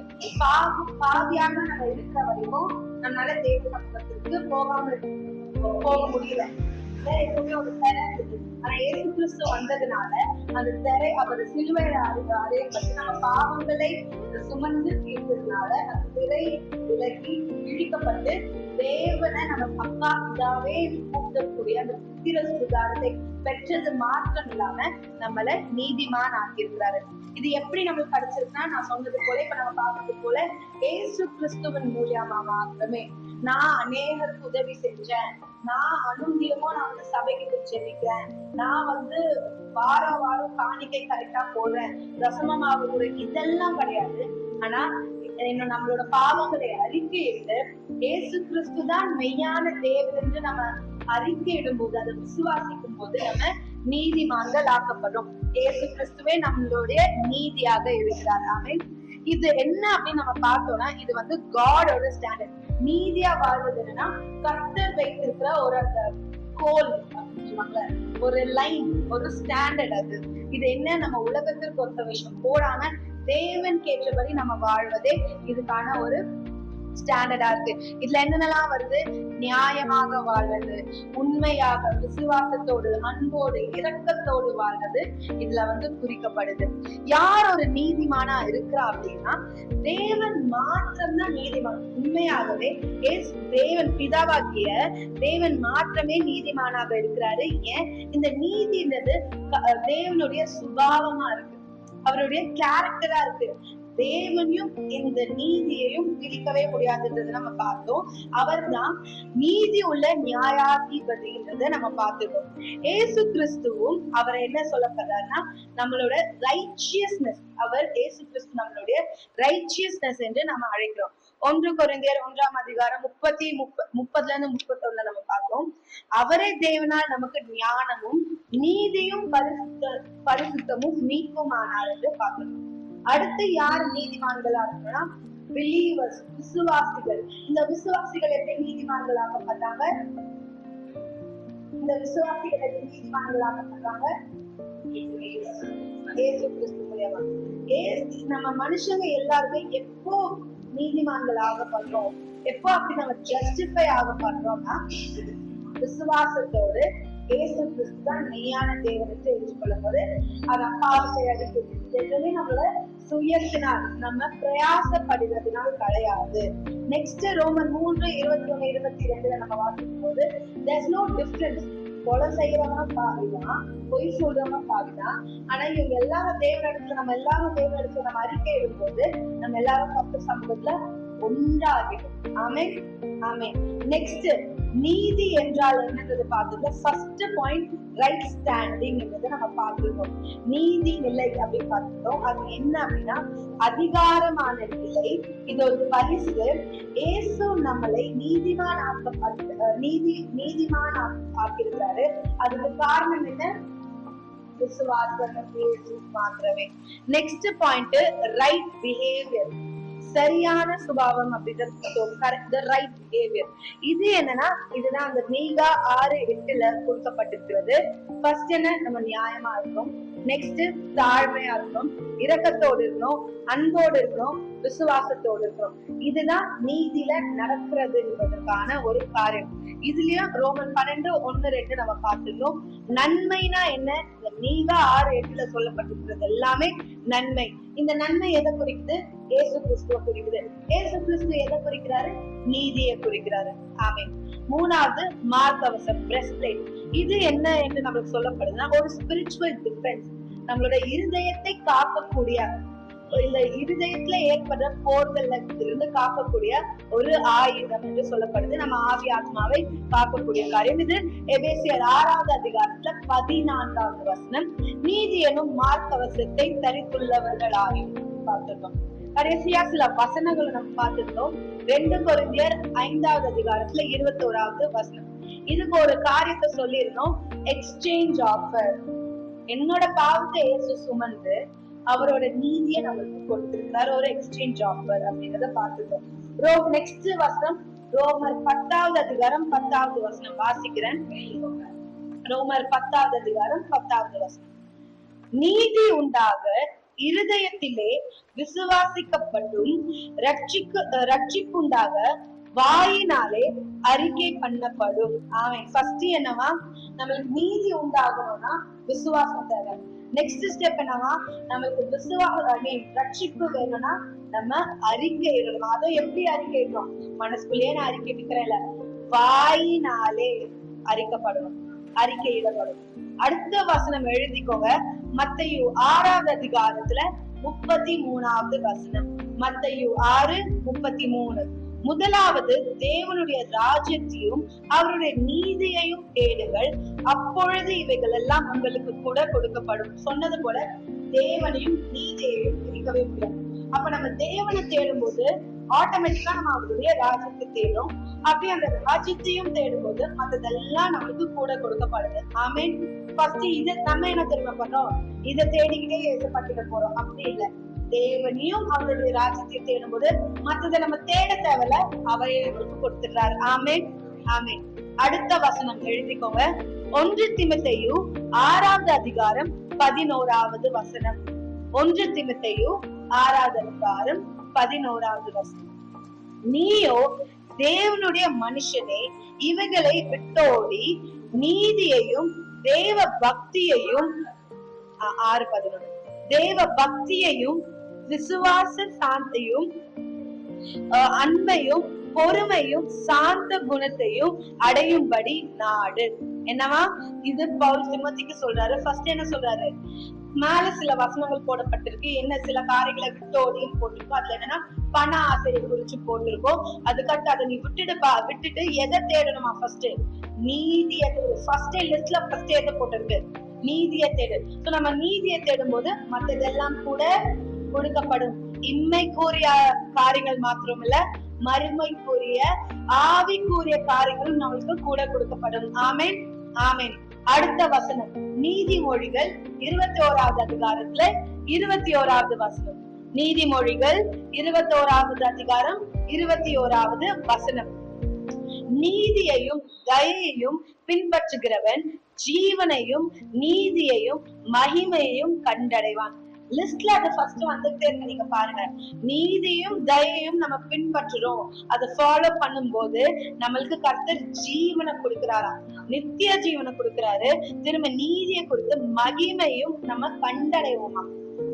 A: பாவியாக நம்ம இருக்கிற வரைக்கும் நம்மளால தேவ சமூகத்திற்கு போக முடியல. எப்பவுமே ஒரு திரை இருக்கு. ஆனா இயேசு கிறிஸ்து வந்ததுனால அந்த திரை அவர் சிலுவையில அறையப்பட்டு நம்ம பாவங்களை சுமந்து தீர்த்ததுனால அந்த திரை விலகி இழிக்கப்பட்டு தேவனை நம்ம அப்பா பிதாவே கூப்பிடக்கூடிய அந்த புத்திர சுகாரத்தை பெற்றது மாற்றம் இல்லாம நம்மள நீதிமான் ஆக்கியிருக்கிறாரு. இது எப்படி நம்மளுக்கு கிடைச்சிருக்குன்னா, நான் சொன்னது போல, இப்ப நம்ம பார்த்தது போல இயேசு கிறிஸ்துவின் மூலியமா மாத்திரமே. நான் அநேகருக்கு உதவி செஞ்சேன், நான் அனுந்தியமோ நான் வந்து சபைக்கு போய் ஜெபிக்கிறேன், நான் வந்து வாரம் காணிக்கை கரெக்டா போடுறேன், தசமமாக கூட, இதெல்லாம் கிடையாது. ஆனா நம்மளோட பாவங்களை அறிக்கையிட்டு இயேசு கிறிஸ்து தான் மெய்யான தேவன் என்று நம்ம அறிக்கையிடும் போது, அதை விசுவாசிக்கும் போது நம்ம நீதிமான்கள் ஆக்கப்படும். இயேசு கிறிஸ்துவே நம்மளுடைய நீதியாக இருக்கிறார். ஆமென். இது என்ன அப்படின்னு நம்ம பார்த்தோம்னா, இது வந்து காடோட ஸ்டாண்டர்ட். நீதியா வாழ்வது என்னன்னா, கர்த்தர் வைத்திருக்கிற ஒரு அந்த கோல், ஒரு லைன், ஒரு ஸ்டாண்டர்ட். அது இது என்ன, நம்ம உலகத்திற்கு ஒருத்த விஷயம் போடாம தேவன் கேட்டபடி நம்ம வாழ்வதே இதுக்கான ஒரு ஸ்டாண்டர்டா இருக்கு. இதுல என்னென்னலாம் வருது? நியாயமாக வாழ்வது, உண்மையாக, விசுவாசத்தோடு, அன்போடு, இரக்கத்தோடு வாழ்வது இதுல வந்து குறிக்கப்படுது. யார் ஒரு நீதிமானா இருக்கிறா அப்படின்னா, தேவன் மாத்திரம்தான் நீதிமான். உண்மையாகவே தேவன் பிதாவாகிய தேவன் மாத்திரமே நீதிமானாக இருக்கிறாரு. ஏன்? இந்த நீதின்றது தேவனுடைய சுபாவமா இருக்கு, அவருடைய கேரக்டரா இருக்கு. தேவனையும் இந்த நீதியையும் பிரிக்கவே முடியாதுன்றத நம்ம பார்த்தோம். அவர் தான் நீதி உள்ள நியாயாதிபதின்றத நம்ம பார்த்துட்டோம். இயேசு கிறிஸ்துவும் அவரை என்ன சொல்லப்படுறாருன்னா, நம்மளோட ரைச்சியஸ்னஸ், அவர் இயேசு கிறிஸ்து நம்மளுடைய ரைச்சியஸ்னஸ் என்று நம்ம அழைக்கிறோம். 1 கொரிந்தியர் 1:30-31 நம்ம பார்த்தோம். அவரே தேவனால் நமக்கு ஞானமும் நீதியும் பரிசுத்தமும் மீட்புமானார் என்று பார்க்கணும். அடுத்து யார் நீதிமான்களா இருக்கணும்னா, பிலீவர்ஸ், விசுவாசிகள். இந்த விசுவாசிகள் எப்படி நீதிமான்களாக்கப்பட்டாங்க? இந்த விசுவாசிகள் எப்படி நீதிமான்களாக்கப்பட்டாங்க? இயேசு கிறிஸ்து மூலமா. நம்ம மனுஷங்க எல்லாருமே எப்போ நீதிமான்கள் ஆகப்படுறோம், எப்போ அப்படி நம்ம ஜஸ்டிஃபை ஆகப்படுறோம்னா விசுவாசத்தோடு இயேசு கிறிஸ்து தான் மெய்யான தேவனுக்கு ஏற்றுக்கொள்ளும் போது அது அப்பாவை அடிக்கிறது. எதுவுமே நம்மளோட சுயத்தினால் நம்ம பிரயாசப்படுவதனால் கிடையாது. நெக்ஸ்ட் ரோமன் 3:21-22 நம்ம வாசிக்கும் போது there's no difference. கொலை செய்யறவனும் பாவிதான், பொய் சொல்றவனும் பாவிதான். ஆனா இவங்க எல்லாரும் தேவனிடத்துல நம்ம அறிக்கை இடும்போது நம்ம எல்லாரும் பத்து சமூகத்துல ஒன்றாகிடும். ஆமென், ஆமென். நெக்ஸ்ட் நீதி என்றால் என்னன்றது பார்த்ததுல ஃபர்ஸ்ட் பாயிண்ட் ரைட் ஸ்டாண்டிங் என்பதை நம்ம பார்த்துருக்கோம். நீதி நிலை அப்படின்னு பார்த்துட்டோம். அது என்ன அப்படின்னா அதிகாரமான நிலை. இது ஒரு பரிசு. இயேசு நம்மளை நீதிமான் ஆக்கியிருக்காரு. அதுக்கு காரணம் என்ன? விசுவாசம் மாத்திரமே. நெக்ஸ்ட் பாயிண்ட் ரைட் பிஹேவியர், சரியான சுபாவம் அப்படின்றது ரைட் பிஹேவியர். இது என்னன்னா இதுதான் அந்த மீகா 6:8 கொடுக்கப்பட்டிருக்கிறது. ஃபர்ஸ்ட் என்ன? நம்ம நியாயமா இருக்கணும். நெக்ஸ்ட் தாழ்மையா இருக்கணும், இரக்கத்தோடு இருக்கணும், அன்போடு இருக்கணும், விசுவாசத்தோடு இருக்கணும். இதுதான் நீதியில நடக்கிறது என்பதற்கான ஒரு காரியம். இதுலயும் ரோமன் 12:1-2 நம்ம பார்த்துட்டோம். நன்மைனா என்ன? இந்த மீகா 6:8 சொல்லப்பட்டிருக்கிறது எல்லாமே நன்மை. இந்த நன்மை எதை குறிக்குது? இயேசு கிறிஸ்துவ குறிக்குது. இயேசு கிறிஸ்து எதை குறிக்கிறாரு? நீதியை குறிக்கிறாரு. ஆமென். மூணாவது மார்க்கவசம், பிரஸ்ட்பிளேட். இது என்ன என்று நம்மளுக்கு சொல்லப்படுதுன்னா ஒரு ஸ்பிரிச்சுவல் டிஃபென்ஸ். நம்மளோட இருதயத்தை காக்கக்கூடிய, இந்த இருதயத்துல ஏற்படுற போர்கள்ல இருந்து காக்கக்கூடிய ஒரு ஆயுதம் என்று சொல்லப்படுது. நம்ம ஆவி ஆத்மாவை காக்கக்கூடிய காரியம் இது. எபேசியர் 6:14 14 நீதி எனும் மார்க்கவசத்தை தரித்துள்ளவர்களாயும் பார்த்துட்டோம். கடைசியா சில வசனங்களை நம்ம பார்த்துட்டோம். 2 கொரிந்தியர் 5:21 இதுக்கு ஒரு காரியத்தை சொல்லிருந்தோம். Exchange offer. என்னோட பாவத்தை இயேசு சுமந்து அவரோட நீதியை நம்மளுக்கு கொடுத்திருக்கிறார். ஒரு எக்ஸ்சேஞ்ச் ஆஃபர் அப்படின்றத பார்த்துட்டோம். நெக்ஸ்ட் வசனம் ரோமர் 10:10 வாசிக்கிறேன். ரோமர் 10:10 நீதி உண்டாக இருதயத்திலே விசுவாசிக்கப்பட்டும் ரட்சிப்புண்டாக வாயினாலே அறிக்கை பண்ணப்படும். ஆமென். ஃபர்ஸ்ட் என்னவா? நம்மளுக்கு நீதி உண்டாகணும்னா விசுவாசம் தேவை. நெக்ஸ்ட் ஸ்டெப் என்னவா? நம்மளுக்கு ரட்சிப்பு வேணும்னா நம்ம அறிக்கை இடணும். அதை எப்படி அறிக்கை இடணும்? மனசுக்குள்ளேயே நான் அறிக்கை இருக்கிறேன்ல, வாயினாலே அறிக்கப்படணும், அறிக்கை இடப்படும். அடுத்த வசனம் எழுதிக்கோங்க. மத்தேயு 6:33 மத்தேயு 6:33 முதலாவது தேவனுடைய ராஜ்யத்தையும் அவருடைய நீதியையும் தேடுங்கள், அப்பொழுது இவைகள் எல்லாம் உங்களுக்கு கூட கொடுக்கப்படும். சொன்னது போல தேவனையும் நீதியையும் பிரிக்கவே முடியாது. அப்ப நம்ம தேவனை தேடும் போது ஆட்டோமேட்டிக்கா நம்ம அவருடைய ராஜ்யத்தை தேடும். அப்படி அந்த ராஜ்யத்தையும் தேடும் போது மற்றதெல்லாம் நம்மளுக்கு கூட கொடுக்கப்படுது. ஆமென். ஃபர்ஸ்ட் இதை நம்ம என்ன தெரியுமா பண்றோம்? இதை தேடிக்கிட்டே ஏசப்பட்டுக்க போறோம். அப்படி இல்லை. தேவனையும் அவருடைய ராஜ்யத்தையும் தேடும் போது மற்றதை நம்ம தேட தேவையில்ல, அவரே நம்மளுக்கு கொடுத்துடுறாரு. ஆமென், ஆமென். அடுத்த வசனம் எழுதிக்கோங்க. 1 தீமோத்தேயு 6:11 1 தீமோத்தேயு 6:11 நீயோ தேவனுடைய மனுஷனே இவைகளை விட்டோடி நீதியையும் தேவ பக்தியையும் 6:11 தேவ பக்தியையும் விசுவாச சாந்தையும் அன்பையும் பொறுமையும் சாந்த குணத்தையும் அடையும்படி நாடு. என்னவா? இது பவுல் தீமோத்தேயுக்கு சொல்றாரு. ஃபர்ஸ்ட் என்ன சொல்றாரு? மேல சில வசனங்கள் போடப்பட்டிருக்கு. என்ன சில காரியங்களை விட்டோடின்னு போட்டிருக்கோம். அதுல என்னன்னா பண ஆசையை குறிச்சு போட்டிருக்கோம். அதுக்கடுத்து அதை நீ விட்டுட்டு எதை தேடணுமா? ஃபர்ஸ்ட் நீதியை தேடு. ஃபர்ஸ்ட் லிஸ்ட்ல ஃபர்ஸ்ட் எதை போட்டிருக்கு? நீதியை தேடு. சோ நம்ம நீதியை தேடும் போது மற்றதெல்லாம் கூட கொடுக்கப்படும். இம்மைக்குரிய காரியங்கள் மாத்திரமல்ல, மறுமைக்குரிய ஆவிக்குரிய காரியங்களும் நம்மளுக்கு கூட கொடுக்கப்படும். ஆமென், ஆமென். அடுத்த வசனம் நீதிமொழிகள் 21 21 நீதிமொழிகள் 21வது அதிகாரம் 21வது வசனம். நீதியையும் தயையையும் பின்பற்றுகிறவன் ஜீவனையும் நீதியையும் மகிமையையும் கண்டடைவான். லிஸ்ட்ல அது ஃபர்ஸ்ட் வந்துட்டே இருக்கு. நீங்க பாருங்க, நீதியும் தயையும் நம்ம பின்பற்றுறோம், அதை ஃபாலோ பண்ணும்போது நம்மளுக்கு கர்த்தர் ஜீவனை கொடுக்கிறாராம், நித்திய ஜீவனை கொடுக்கிறாரு. திரும்ப நீதியை கொடுத்து மகிமையும் நம்ம கண்டடைவோமா.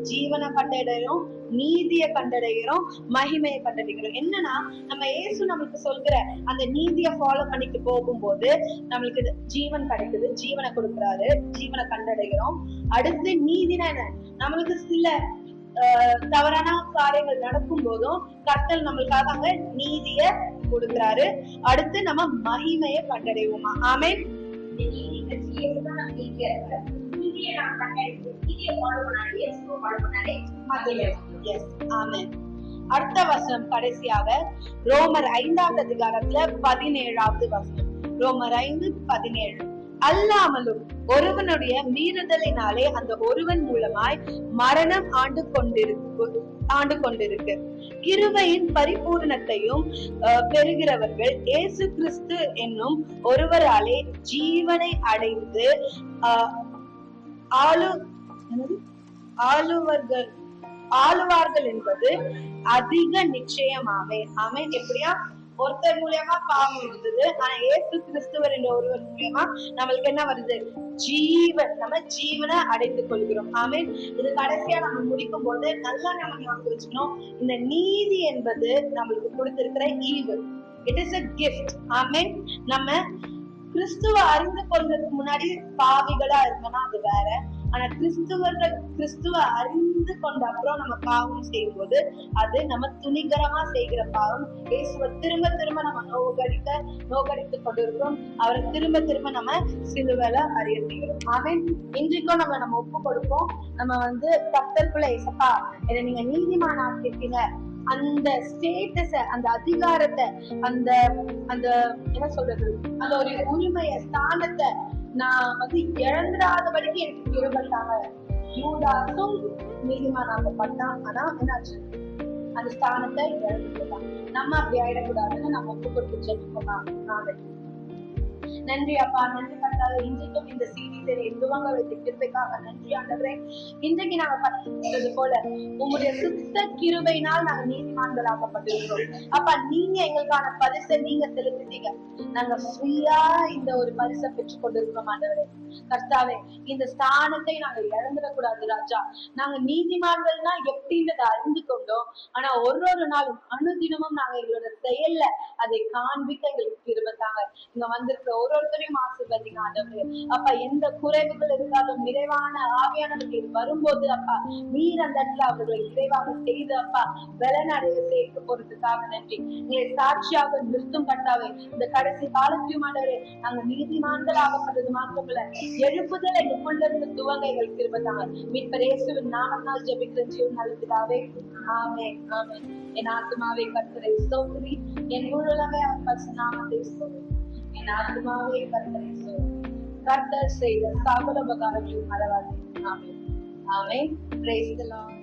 A: ஜீவனை கண்டடைகிறோம், நீதியை கண்டடைகிறோம், மகிமையை கண்டடைகிறோம். என்னன்னா நம்ம இயேசு நம்மளுக்கு சொல்கிற அந்த நீதியை ஃபாலோ பண்ணிட்டு போகும்போது நம்மளுக்கு ஜீவன் கிடைக்குது, ஜீவனை கொடுக்கிறாரு, ஜீவனை கண்டடைகிறோம். அடுத்து நீதினா என்ன, நம்மளுக்கு சில தவறான காரியங்கள் நடக்கும் போதும் கர்த்தர் நம்மளுக்காக அங்க நீதிய கொடுக்கிறாரு. அடுத்து நம்ம மகிமையை கண்டடைவோமா. ஆமென். அடுத்த வசனம் கடைசியாக ரோமர் 5வது அதிகாரத்துல 17வது வசனம். ரோமர் 5:17. அல்லாமலும் ஒருவனுடைய மீறுதலினாலே அந்த ஒருவன் மூலமாய் மரணம் ஆண்டு கொண்டிருக்கு. கிருபையின் பரிபூரணத்தையும் பெறுகிறவர்கள் இயேசு கிறிஸ்து என்னும் ஒருவராலே ஜீவனை அடைந்து ஆளுவார்கள் என்பது அதிக நிச்சயமாவே. ஆமென். எப்படியா, ஒருத்தர் மூலியமா பாவம் இருந்தது, ஆனா இயேசு கிறிஸ்துவர் என்ற ஒருவர் மூலியமா நம்மளுக்கு என்ன வருது, ஜீவன். நம்ம ஜீவனை அடைந்து கொள்கிறோம். ஆமென். இது கடைசியா நம்ம முடிக்கும் போது நல்லா நம்ம ஞாபகம் வச்சுக்கணும், இந்த நீதி என்பது நம்மளுக்கு கொடுத்திருக்கிற ஈவு. It is a gift. ஆமென். நம்ம கிறிஸ்துவ அறிந்து கொள்றதுக்கு முன்னாடி பாவிகளா இருக்கணும், அது வேற. ஆனா கிறிஸ்துவ அறிந்து கொண்ட அப்புறம் நம்ம பாவம் செய்யும் போது அது நம்ம துணிகரமா செய்கிற பாவம். இயேசுவை திரும்ப திரும்ப நம்ம நோகடித்து கொண்டிருக்கிறோம், அவரை திரும்ப திரும்ப நம்ம சிலுவையில அறிய செய்கிறோம். ஆமென். இன்றைக்கும் நம்ம ஒப்பு கொடுப்போம். நம்ம கர்த்தருக்குள்ள, ஏசப்பா இதை நீங்க நீதிமான் ஆக்கிட்டீங்க, அந்த ஸ்டேட்டஸ, அந்த அதிகாரத்தை, அந்த என்ன சொல்றது, அந்த ஒரு உரிமைய, ஸ்தானத்தை நான் இழந்துடாதபடிக்கு எனக்கு கிருபையாக. யூதாசும் நீதிமானாக்கப்பட்டான், ஆனா என்னாச்சு, அந்த ஸ்தானத்தை இழந்துட்டான். நம்ம அப்படி ஆயிடக்கூடாதுன்னு நம்ம ஒப்பு கொடுத்து ஜெபிப்போம். நன்றி அப்பா, நன்றி கர்த்தாவே. இன்றைக்கும் இந்த சீரீஸை துவங்க வைத்த கிருபைக்காக நன்றி ஆண்டவரே. இன்றைக்கு நாங்க கற்றுக்கிறது போல உங்களுடைய சுத்த கிருபையினால் நாங்க நீதிமான்களாக்கப்பட்டிருக்கிறோம். அப்பா, நீங்க எங்களுக்கான பரிசை நீங்க செலுத்திட்டீங்க, நாங்க ஃப்ரீயா இந்த ஒரு பரிசை பெற்றுக் கொண்டிருக்கிறோம் ஆண்டவரே. கர்த்தாவே, இந்த ஸ்தானத்தை நாங்க இழந்துடக்கூடாது ராஜா. நாங்க நீதிமான்கள்னா எப்படின்றத அறிந்து கொண்டோம், ஆனா ஒரு நாளும் அனுதினமும் நாங்க எங்களோட செயல்ல அதை காண்பிக்க எங்களுக்கு கிருபை தாங்க. இங்க வந்திருக்கிற ஒருத்தரையும் ஆசீர்வதிங்க ஆண்டவரே. அப்பா, எந்த குறைவுகள் இருந்தாலும் நிறைவான ஆவியானவர்கள் வரும்போது அப்பா நீர் அந்த இடத்துல அவர்களை நிறைவாக செய்து அப்பா பலனடைய செய்து போறதுக்காக நன்றி. எங்களை சாட்சியாக நிறுத்தும் கர்த்தாவே. இந்த கடைசி காலத்தையும் ஆண்டவரே நாங்க நீதிமான்கள் ஆகப்பட்டது மாத்திரமல்ல, எழுப்புதல் எங்களுக்குள்ள இருந்து துவங்க எங்களுக்கு கிருபை தாங்க. மீட்பர் இயேசுவின் நாமத்தினால் ஜெபிக்கிறேன் ஜீவன் நல்ல பிதாவே. ஆமென். ஆமென். என் ஆத்துமாவே கர்த்தரை ஸ்தோத்திரி, என் முழுவதுமே அவர் பரிசுத்த நாமத்தை ஸ்தோத்திரி. என் ஆத்துமாவே கர்த்தரை ஸ்தோத்திரி, கர்த்தர் செய்த சகல உபகாரங்களையும் மறவாதே. ஆமென். ஆமென். Praise the Lord.